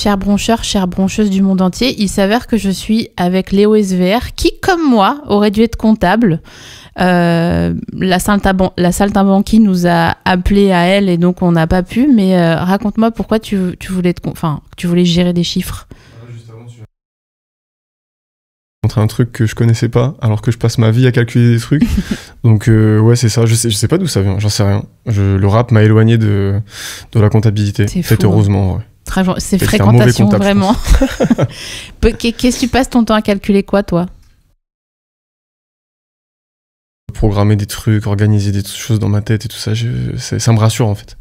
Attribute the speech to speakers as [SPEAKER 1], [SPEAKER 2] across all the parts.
[SPEAKER 1] Chers broncheurs, chères broncheuses du monde entier, il s'avère que je suis avec Léo SVR, qui, comme moi, aurait dû être comptable. La saltimbanquille nous a appelé à elle et donc on n'a pas pu. Mais raconte-moi pourquoi tu voulais gérer des chiffres.
[SPEAKER 2] Montrer un truc que je connaissais pas, alors que je passe ma vie à calculer des trucs. Donc ouais, c'est ça. Je sais pas d'où ça vient, j'en sais rien. Le rap m'a éloigné de la comptabilité.
[SPEAKER 1] C'est
[SPEAKER 2] heureusement, ouais.
[SPEAKER 1] C'est fréquentation, comptable, vraiment. Qu'est-ce que tu passes ton temps à calculer quoi, toi?
[SPEAKER 2] Programmer des trucs, organiser des choses dans ma tête et tout ça, ça me rassure en fait.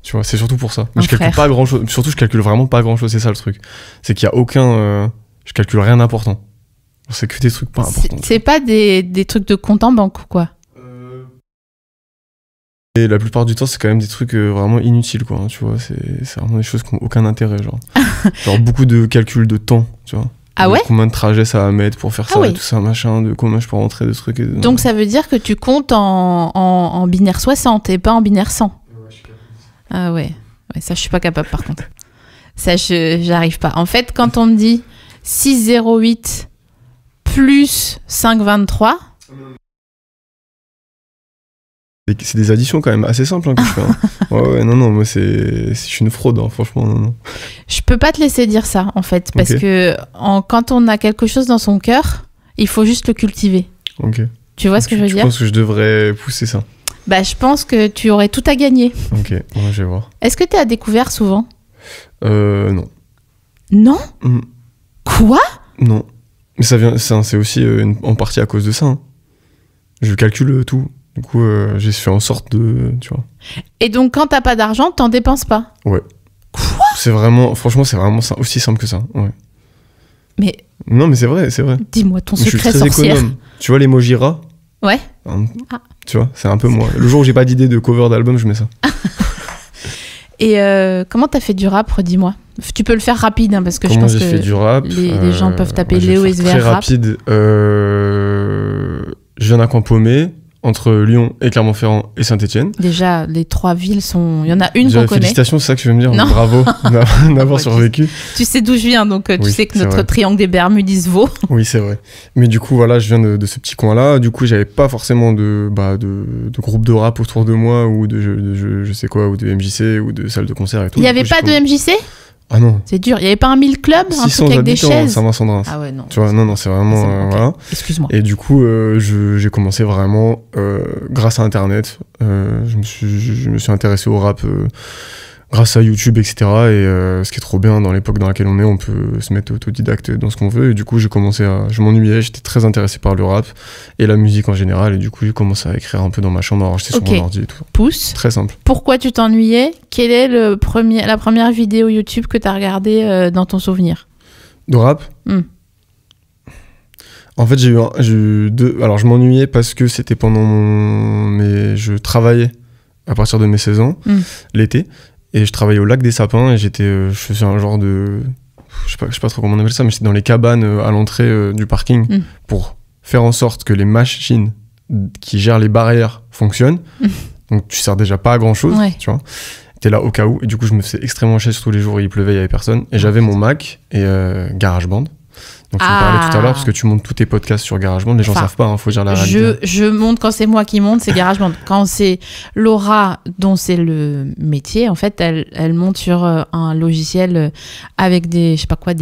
[SPEAKER 2] Tu vois, c'est surtout pour ça. Mais je calcule pas grand chose. Surtout, je calcule vraiment pas grand chose. C'est ça le truc. C'est qu'il y a aucun. Je calcule rien d'important. C'est que des trucs pas importants.
[SPEAKER 1] C'est pas des trucs de compte en banque ou quoi?
[SPEAKER 2] Et la plupart du temps, c'est quand même des trucs vraiment inutiles, quoi. Hein, tu vois, c'est vraiment des choses qui n'ont aucun intérêt, genre beaucoup de calculs de temps, tu vois.
[SPEAKER 1] Ah ouais?
[SPEAKER 2] Combien de trajets ça va mettre pour faire ça et tout ça, machin, de combien je peux rentrer de trucs.
[SPEAKER 1] Donc ça veut dire que tu comptes en binaire 60 et pas en binaire 100.
[SPEAKER 2] Ouais, je suis capable.
[SPEAKER 1] Ah ouais, ça je suis pas capable par contre. Ça j'arrive pas. En fait, quand on me dit 6,08 plus 5,23...
[SPEAKER 2] C'est des additions quand même assez simples que je fais. Hein. Ouais, non, moi je suis une fraude, hein, franchement, non.
[SPEAKER 1] Je peux pas te laisser dire ça, en fait, parce que quand on a quelque chose dans son cœur, il faut juste le cultiver.
[SPEAKER 2] Ok.
[SPEAKER 1] Tu vois ce que je veux dire?
[SPEAKER 2] Je pense que je devrais pousser ça.
[SPEAKER 1] Bah, je pense que tu aurais tout à gagner.
[SPEAKER 2] Ok, ouais, je vais voir.
[SPEAKER 1] Est-ce que t'es à découvert souvent?
[SPEAKER 2] Non.
[SPEAKER 1] Non? Quoi?
[SPEAKER 2] Non. Mais c'est aussi en partie à cause de ça. Hein. Je calcule tout. Du coup, j'ai fait en sorte de... Tu vois.
[SPEAKER 1] Et donc, quand t'as pas d'argent, t'en dépenses pas?
[SPEAKER 2] Ouais.
[SPEAKER 1] Quoi?
[SPEAKER 2] Franchement, c'est vraiment aussi simple que ça. Ouais.
[SPEAKER 1] Mais...
[SPEAKER 2] Non, mais c'est vrai.
[SPEAKER 1] Dis-moi ton secret
[SPEAKER 2] sorcière. Je suis très économe. Tu vois l'emoji rat?
[SPEAKER 1] Ouais.
[SPEAKER 2] Tu vois, c'est un peu moi. Le jour où j'ai pas d'idée de cover d'album, je mets ça.
[SPEAKER 1] Et comment t'as fait du rap, redis-moi? Tu peux le faire rapide, hein, parce que je pense que
[SPEAKER 2] fait du rap,
[SPEAKER 1] les gens peuvent taper Léo SVR
[SPEAKER 2] très
[SPEAKER 1] rap.
[SPEAKER 2] Rapide. Je viens d'un coin paumé, entre Lyon et Clermont-Ferrand et Saint-Etienne.
[SPEAKER 1] Déjà, les 3 villes sont... Il y en a une qu'on connaît.
[SPEAKER 2] Félicitations, c'est ça que tu veux me dire?
[SPEAKER 1] Non.
[SPEAKER 2] Bravo d'avoir survécu.
[SPEAKER 1] Tu sais d'où je viens, donc tu sais que notre triangle des Bermudes, il se vaut.
[SPEAKER 2] Oui, c'est vrai. Mais du coup, voilà, je viens de ce petit coin-là. Du coup, j'avais pas forcément de groupe de rap autour de moi, ou je sais quoi, ou de MJC, ou de salle de concert et tout.
[SPEAKER 1] Il n'y avait pas de MJC?
[SPEAKER 2] Ah non.
[SPEAKER 1] C'est dur. Il n'y avait pas un 1000 club, un truc avec des chaises?
[SPEAKER 2] Saint-Vincent-de-Reims.
[SPEAKER 1] Ah ouais, non.
[SPEAKER 2] Tu vois, non, c'est vraiment...
[SPEAKER 1] okay.
[SPEAKER 2] Voilà.
[SPEAKER 1] Excuse-moi.
[SPEAKER 2] Et du coup, j'ai commencé vraiment grâce à Internet. Je me suis intéressé au rap grâce à YouTube, etc. Et ce qui est trop bien dans l'époque dans laquelle on est, on peut se mettre autodidacte dans ce qu'on veut. Et du coup, je m'ennuyais, j'étais très intéressé par le rap et la musique en général. Et du coup, j'ai commencé à écrire un peu dans ma chambre, à enregistrer sur mon ordi et tout.
[SPEAKER 1] Pouce.
[SPEAKER 2] Très simple.
[SPEAKER 1] Pourquoi tu t'ennuyais? Quelle est la première vidéo YouTube que tu as regardée dans ton souvenir?
[SPEAKER 2] De rap? En fait, alors, je m'ennuyais parce que c'était je travaillais à partir de mes 16 ans, l'été. Et je travaillais au lac des Sapins et je faisais un genre de... Je sais pas trop comment on appelle ça, mais j'étais dans les cabanes à l'entrée du parking pour faire en sorte que les machines qui gèrent les barrières fonctionnent. Donc tu sers déjà pas à grand chose, tu vois. T'es là au cas où. Et du coup, je me faisais extrêmement chier tous les jours où il pleuvait, il y avait personne. Et j'avais mon Mac et GarageBand. Donc tu me parlais tout à l'heure parce que tu montes tous tes podcasts sur GarageBand, les gens savent pas, faut dire la réalité.
[SPEAKER 1] Je monte quand c'est moi qui monte, c'est GarageBand. Quand c'est Laura dont c'est le métier, en fait, elle monte sur un logiciel avec des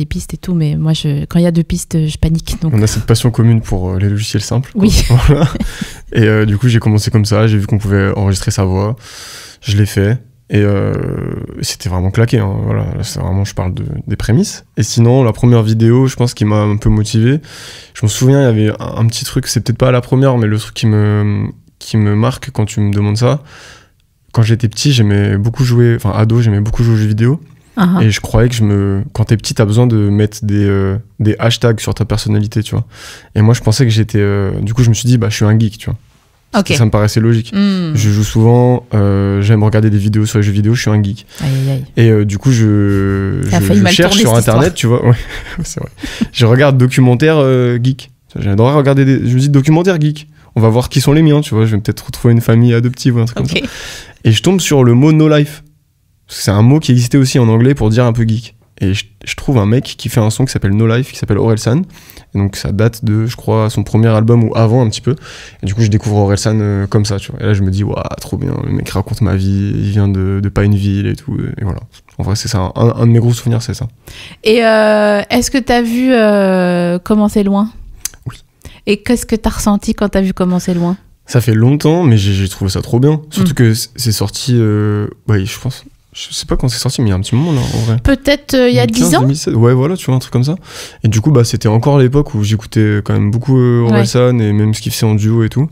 [SPEAKER 1] pistes et tout, mais moi quand il y a 2 pistes, je panique. Donc...
[SPEAKER 2] On a cette passion commune pour les logiciels simples.
[SPEAKER 1] Oui.
[SPEAKER 2] Voilà. Et du coup, j'ai commencé comme ça, j'ai vu qu'on pouvait enregistrer sa voix, je l'ai fait. Et c'était vraiment claqué, hein. Voilà, c'est vraiment, je parle des prémices. Et sinon, la première vidéo, je pense, qui m'a un peu motivé, je me souviens, il y avait un petit truc, c'est peut-être pas la première, mais le truc qui me marque quand tu me demandes ça. Quand j'étais petit, j'aimais beaucoup jouer, ado, j'aimais beaucoup jouer aux jeux vidéo. Et je croyais que quand t'es petit, t'as besoin de mettre des hashtags sur ta personnalité, tu vois. Et moi, je pensais que j'étais... du coup, je me suis dit, je suis un geek, tu vois. Okay. Ça me paraissait logique. Je joue souvent, j'aime regarder des vidéos sur les jeux vidéo, je suis un geek. Et du coup, je cherche sur Internet, tu vois. Ouais, c'est vrai. Je regarde documentaires geek. J'adorerais regarder je me dis documentaires geek. On va voir qui sont les miens, tu vois. Je vais peut-être retrouver une famille adoptive ou un truc comme ça. Et je tombe sur le mot no life. C'est un mot qui existait aussi en anglais pour dire un peu geek. et je trouve un mec qui fait un son qui s'appelle No Life, qui s'appelle Orelsan. Et donc ça date de, je crois, son premier album ou avant un petit peu. Et du coup, je découvre Orelsan comme ça, tu vois. Et là, je me dis, waouh, trop bien, le mec raconte ma vie, il vient de Pineville et tout. Et voilà. En vrai, c'est ça. Un de mes gros souvenirs, c'est ça.
[SPEAKER 1] Et est-ce que t'as vu Comment c'est loin ?
[SPEAKER 2] Oui.
[SPEAKER 1] Et qu'est-ce que t'as ressenti quand t'as vu Comment c'est loin ?
[SPEAKER 2] Ça fait longtemps, mais j'ai trouvé ça trop bien. Surtout que c'est sorti, ouais, je pense. Je sais pas quand c'est sorti, mais il y a un petit moment là, en vrai.
[SPEAKER 1] Peut-être il y a 10 ans
[SPEAKER 2] 2016, ouais, voilà, tu vois, un truc comme ça. Et du coup, bah, c'était encore l'époque où j'écoutais quand même beaucoup Orelsan et même ce qu'il faisait en duo et tout.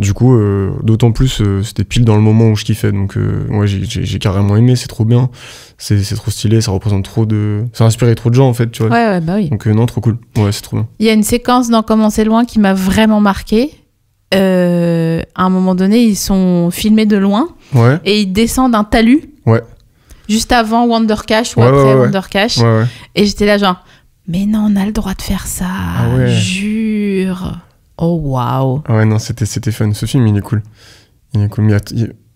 [SPEAKER 2] Du coup, d'autant plus, c'était pile dans le moment où je kiffais. Donc, ouais, j'ai carrément aimé, c'est trop bien. C'est trop stylé, ça représente trop de. Ça a inspiré trop de gens en fait, tu vois.
[SPEAKER 1] Ouais, bah oui.
[SPEAKER 2] Donc, non, trop cool. Ouais, c'est trop bien.
[SPEAKER 1] Il y a une séquence dans Comment c'est loin qui m'a vraiment marquée. À un moment donné, ils sont filmés de loin et ils descendent un talus.
[SPEAKER 2] Ouais.
[SPEAKER 1] Juste avant Wonder Cash ou après Wonder Cash.
[SPEAKER 2] Ouais.
[SPEAKER 1] Et j'étais là genre, mais non, on a le droit de faire ça.
[SPEAKER 2] Ah ouais.
[SPEAKER 1] Jure. Oh waouh.
[SPEAKER 2] Ah ouais, non, c'était fun. Ce film, il est cool. Il est cool.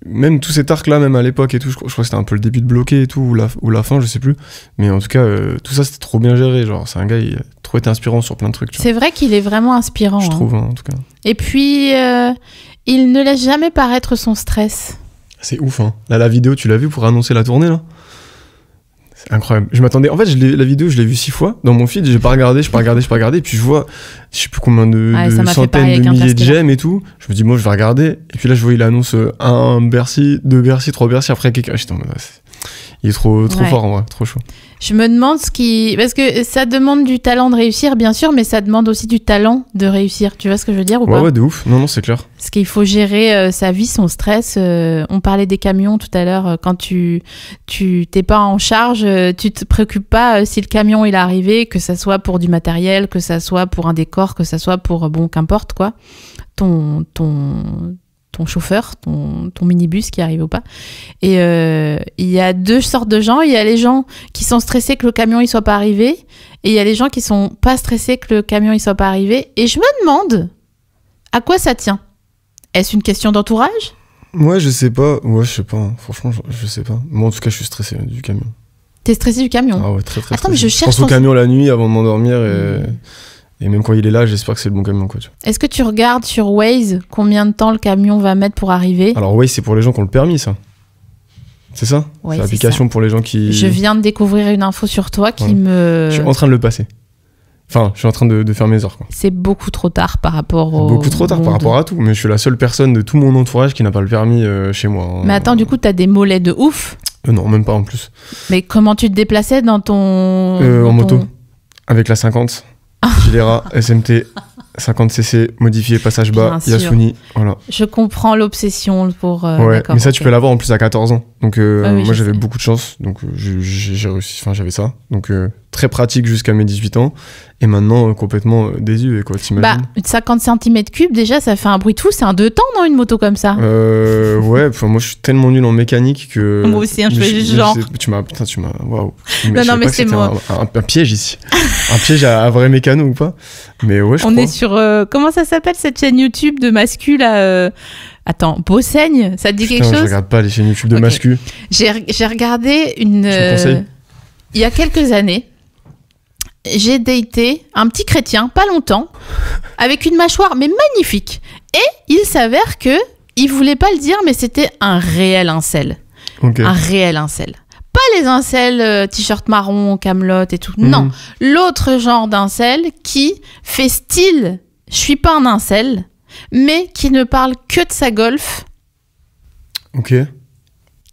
[SPEAKER 2] Même tous ces arcs-là, même à l'époque et tout, je crois que c'était un peu le début de Bloqué et tout, ou la fin, je sais plus. Mais en tout cas, tout ça, c'était trop bien géré. Genre, c'est un gars, il a trop été inspirant sur plein de trucs.
[SPEAKER 1] C'est vrai qu'il est vraiment inspirant.
[SPEAKER 2] Je trouve, en tout cas.
[SPEAKER 1] Et puis, il ne laisse jamais paraître son stress.
[SPEAKER 2] C'est ouf, hein. Là, la vidéo, tu l'as vue pour annoncer la tournée, là ? C'est incroyable. Je m'attendais... En fait, la vidéo, je l'ai vue 6 fois dans mon feed. J'ai pas regardé. Et puis je vois, je sais plus combien de centaines de milliers de j'aime et tout. Je me dis, moi, je vais regarder. Et puis là, je vois, il annonce 1 Bercy, 2 Bercy, 3 Bercy. Après, quelqu'un... J'étais en mode... Il est trop fort, en vrai. Trop chaud.
[SPEAKER 1] Je me demande ce qui... Parce que ça demande du talent de réussir, bien sûr, mais ça demande aussi du talent de réussir. Tu vois ce que je veux dire ou pas ?
[SPEAKER 2] Ouais, de ouf. Non, c'est clair.
[SPEAKER 1] Parce qu'il faut gérer sa vie, son stress. On parlait des camions tout à l'heure. Quand tu t'es pas en charge, tu te préoccupes pas si le camion il est arrivé, que ça soit pour du matériel, que ça soit pour un décor, que ça soit pour, bon, qu'importe quoi, ton chauffeur, ton minibus qui arrive ou pas. Et il y a 2 sortes de gens. Il y a les gens qui sont stressés que le camion il soit pas arrivé, et il y a les gens qui sont pas stressés que le camion il soit pas arrivé. Et je me demande à quoi ça tient. Est-ce une question d'entourage ?
[SPEAKER 2] Ouais, je sais pas. Ouais, je sais pas. Franchement, je sais pas. Moi, en tout cas, je suis stressé du camion.
[SPEAKER 1] T'es stressé du camion ?
[SPEAKER 2] Ah ouais, très
[SPEAKER 1] Attends,
[SPEAKER 2] stressé.
[SPEAKER 1] mais je cherche.
[SPEAKER 2] pense au camion la nuit avant de m'endormir et même quand il est là, j'espère que c'est le bon camion, quoi. Tu vois.
[SPEAKER 1] Est-ce que tu regardes sur Waze combien de temps le camion va mettre pour arriver ?
[SPEAKER 2] Alors Waze, c'est pour les gens qui ont le permis, ça. C'est ça ?
[SPEAKER 1] Ouais,
[SPEAKER 2] c'est l'application pour les gens qui...
[SPEAKER 1] Je viens de découvrir une info sur toi qui me...
[SPEAKER 2] Je suis en train de le passer. Enfin, je suis en train de faire mes heures, quoi.
[SPEAKER 1] C'est beaucoup trop tard par rapport au...
[SPEAKER 2] Beaucoup trop tard par rapport à tout. Mais je suis la seule personne de tout mon entourage qui n'a pas le permis chez moi. Hein.
[SPEAKER 1] Mais attends, du coup, t'as des mollets de ouf ?
[SPEAKER 2] Non, même pas en plus.
[SPEAKER 1] Mais comment tu te déplaçais dans ton...
[SPEAKER 2] En moto. Avec la 50. Gilera, SMT, 50cc, modifié, passage bas, Yasuni, voilà.
[SPEAKER 1] Je comprends l'obsession pour...
[SPEAKER 2] ouais, mais ça, tu peux l'avoir en plus à 14 ans. Donc,
[SPEAKER 1] oui,
[SPEAKER 2] moi, j'avais beaucoup de chance. Donc, j'ai réussi, enfin, j'avais ça. Donc, très pratique jusqu'à mes 18 ans. Et maintenant, complètement désuet, quoi, t'imagines ?
[SPEAKER 1] 50 cm3, déjà, ça fait un bruit de fou. C'est un 2 temps, non, une moto comme ça ?
[SPEAKER 2] Ouais, moi, je suis tellement nul en mécanique que...
[SPEAKER 1] Moi aussi, je fais juste genre...
[SPEAKER 2] Tu m'as... Waouh.
[SPEAKER 1] Non, mais c'est moi.
[SPEAKER 2] Un piège ici. Un piège à vrai mécano ou pas ? Mais ouais, je crois.
[SPEAKER 1] On est sur... comment ça s'appelle, cette chaîne YouTube de mascu, là Attends, Beauseigne, ça te dit quelque chose ?
[SPEAKER 2] Je regarde pas les chaînes YouTube de mascu.
[SPEAKER 1] J'ai regardé une...
[SPEAKER 2] Tu me conseilles ?
[SPEAKER 1] Il y a quelques années, j'ai daté un petit chrétien, pas longtemps, avec une mâchoire, mais magnifique. Et il s'avère que il voulait pas le dire, mais c'était un réel incel.
[SPEAKER 2] Okay.
[SPEAKER 1] Un réel incel. Pas les incels t-shirt marron, Camelot et tout. Non, l'autre genre d'incel qui fait style, je suis pas un incel, mais qui ne parle que de sa golf.
[SPEAKER 2] Ok.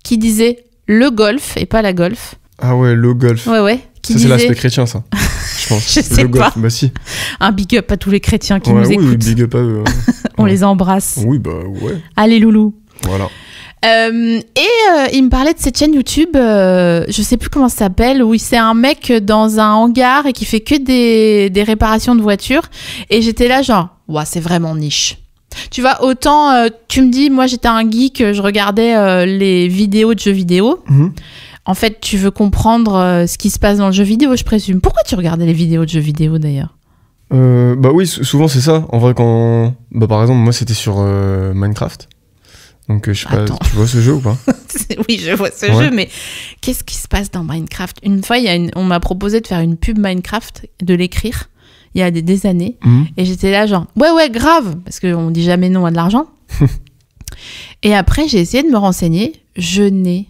[SPEAKER 1] Qui disait le golf et pas la golf.
[SPEAKER 2] Ah ouais, le golf.
[SPEAKER 1] Ouais.
[SPEAKER 2] Ça, c'est l'aspect chrétien, ça. Je pense.
[SPEAKER 1] Je sais pas.
[SPEAKER 2] Bah si.
[SPEAKER 1] Un big up à tous les chrétiens qui nous écoutent.
[SPEAKER 2] Oui, big up à eux.
[SPEAKER 1] On les embrasse.
[SPEAKER 2] Oui, bah ouais.
[SPEAKER 1] Allez, loulou.
[SPEAKER 2] Voilà.
[SPEAKER 1] Il me parlait de cette chaîne YouTube, je sais plus comment ça s'appelle, où c'est un mec dans un hangar et qui fait que des réparations de voitures. Et j'étais là genre, ouais, c'est vraiment niche. Tu vois, autant tu me dis, moi j'étais un geek, je regardais les vidéos de jeux vidéo. En fait, tu veux comprendre ce qui se passe dans le jeu vidéo, je présume. Pourquoi tu regardais les vidéos de jeux vidéo d'ailleurs ?
[SPEAKER 2] Bah oui, souvent c'est ça. En vrai, quand... Bah, par exemple, moi c'était sur Minecraft. Donc, je sais pas,
[SPEAKER 1] Attends.
[SPEAKER 2] tu vois ce jeu ou pas?
[SPEAKER 1] Oui, je vois ce
[SPEAKER 2] Ouais.
[SPEAKER 1] jeu, mais qu'est-ce qui se passe dans Minecraft? Une fois, on m'a proposé de faire une pub Minecraft, de l'écrire, il y a des années. Et j'étais là genre, ouais, grave, parce qu'on dit jamais non à de l'argent. Et après, j'ai essayé de me renseigner. Je n'ai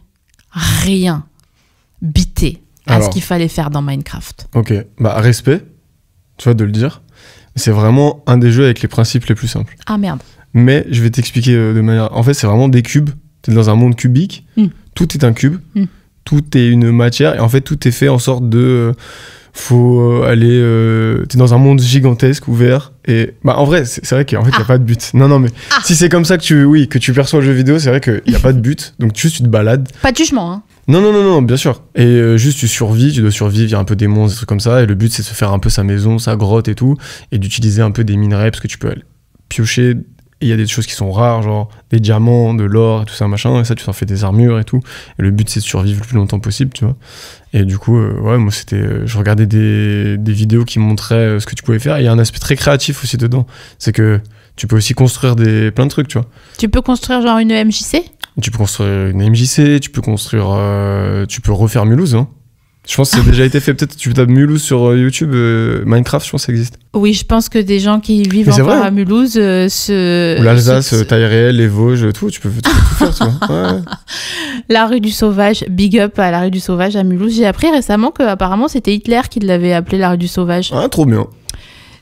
[SPEAKER 1] rien bité à
[SPEAKER 2] Alors.
[SPEAKER 1] ce qu'il fallait faire dans Minecraft.
[SPEAKER 2] Ok, bah respect, tu vois, de le dire. C'est vraiment un des jeux avec les principes les plus simples.
[SPEAKER 1] Ah merde.
[SPEAKER 2] Mais je vais t'expliquer de manière... En fait, c'est vraiment des cubes. T'es dans un monde cubique. Tout est un cube. Tout est une matière. Et en fait, tout est fait en sorte de... faut aller... t'es dans un monde gigantesque, ouvert. Et bah, en vrai, c'est vrai qu'en fait, il n'y a pas de but. Non, mais si c'est comme ça que tu perçois le jeu vidéo, c'est vrai qu'il n'y a pas de but. Donc, juste, tu te balades.
[SPEAKER 1] Pas de jugement, hein.
[SPEAKER 2] Non, bien sûr. Et juste, tu survis, tu dois survivre, il y a un peu des monstres, des trucs comme ça. Et le but, c'est de se faire un peu sa maison, sa grotte et tout. Et d'utiliser un peu des minerais, parce que tu peux aller piocher. Et il y a des choses qui sont rares, genre des diamants, de l'or, et tout ça, machin. Et ça, tu t'en fais des armures et tout. Et le but, c'est de survivre le plus longtemps possible, tu vois. Et du coup, ouais, moi, je regardais des vidéos qui montraient ce que tu pouvais faire. Et il y a un aspect très créatif aussi dedans. C'est que tu peux aussi construire plein de trucs, tu vois.
[SPEAKER 1] Tu peux construire genre une MJC?
[SPEAKER 2] Tu peux construire une MJC, tu peux refaire Mulhouse, hein. Je pense que ça a déjà été fait. Peut-être tu tapes Mulhouse sur YouTube, Minecraft, je pense que ça existe.
[SPEAKER 1] Oui, je pense que des gens qui vivent
[SPEAKER 2] Mais c'est
[SPEAKER 1] encore
[SPEAKER 2] vrai.
[SPEAKER 1] à Mulhouse
[SPEAKER 2] Ou l'Alsace, taille réelle, les Vosges, tout, tu peux tout faire, tu vois. Ouais.
[SPEAKER 1] La rue du Sauvage, big up à la rue du Sauvage à Mulhouse. J'ai appris récemment que apparemment c'était Hitler qui l'avait appelé la rue du Sauvage.
[SPEAKER 2] Ah, trop bien.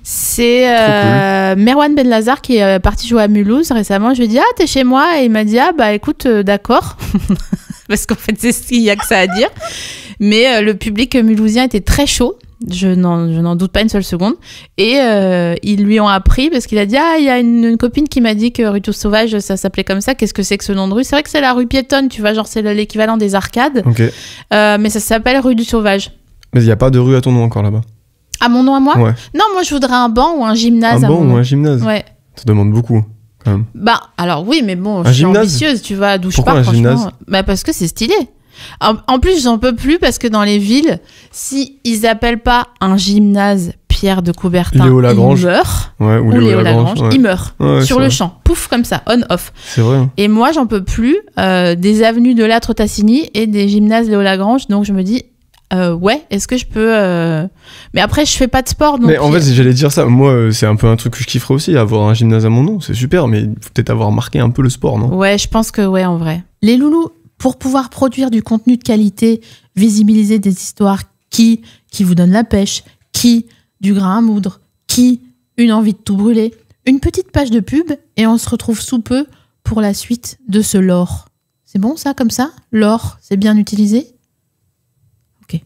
[SPEAKER 1] C'est Merwan Benlazar qui est parti jouer à Mulhouse récemment. Je lui ai dit, ah, t'es chez moi? Et il m'a dit, ah, bah écoute, d'accord. Parce qu'en fait, c'est ce qu'il y a que ça à dire. Mais le public mulhousien était très chaud. Je n'en doute pas une seule seconde. Et ils lui ont appris parce qu'il a dit, ah, il y a une copine qui m'a dit que rue du Sauvage, ça s'appelait comme ça. Qu'est-ce que c'est que ce nom de rue? C'est vrai que c'est la rue piétonne, tu vois, genre c'est l'équivalent des arcades.
[SPEAKER 2] Ok.
[SPEAKER 1] Mais ça s'appelle rue du Sauvage.
[SPEAKER 2] Mais il n'y a pas de rue à ton nom encore là-bas.
[SPEAKER 1] À mon nom à moi?
[SPEAKER 2] Ouais.
[SPEAKER 1] Non, moi je voudrais un banc ou un gymnase.
[SPEAKER 2] Un
[SPEAKER 1] à
[SPEAKER 2] banc
[SPEAKER 1] mon nom.
[SPEAKER 2] ou un gymnase?
[SPEAKER 1] Ouais.
[SPEAKER 2] Ça demande beaucoup, quand même.
[SPEAKER 1] Bah, alors oui, mais bon,
[SPEAKER 2] Un
[SPEAKER 1] je suis
[SPEAKER 2] gymnase?
[SPEAKER 1] ambitieuse, tu vois, d'où je
[SPEAKER 2] Pourquoi
[SPEAKER 1] pars,
[SPEAKER 2] un
[SPEAKER 1] franchement.
[SPEAKER 2] gymnase?
[SPEAKER 1] Bah, parce que c'est stylé. En plus, j'en peux plus parce que dans les villes, si ils appellent pas un gymnase Pierre de Coubertin,
[SPEAKER 2] Léo Lagrange.
[SPEAKER 1] il meurt.
[SPEAKER 2] Ouais,
[SPEAKER 1] Ou Léo Lagrange,
[SPEAKER 2] ouais.
[SPEAKER 1] il meurt.
[SPEAKER 2] Ouais,
[SPEAKER 1] sur
[SPEAKER 2] c'est
[SPEAKER 1] le
[SPEAKER 2] vrai.
[SPEAKER 1] champ. Pouf, comme ça, on-off.
[SPEAKER 2] C'est vrai. Hein.
[SPEAKER 1] Et moi, j'en peux plus des avenues de Lattre-Tassigny et des gymnases Léo Lagrange. Donc, je me dis, ouais, est-ce que je peux... Mais après, je fais pas de sport. Donc
[SPEAKER 2] Mais en fait, j'allais dire ça. Moi, c'est un peu un truc que je kifferais aussi, avoir un gymnase à mon nom. C'est super, mais il faut peut-être avoir marqué un peu le sport, non?
[SPEAKER 1] Ouais, je pense que ouais, en vrai. Les loulous, pour pouvoir produire du contenu de qualité, visibiliser des histoires qui vous donnent la pêche, qui du grain à moudre, qui une envie de tout brûler, une petite page de pub et on se retrouve sous peu pour la suite de ce lore. C'est bon ça, comme ça? Lore, c'est bien utilisé? Ok.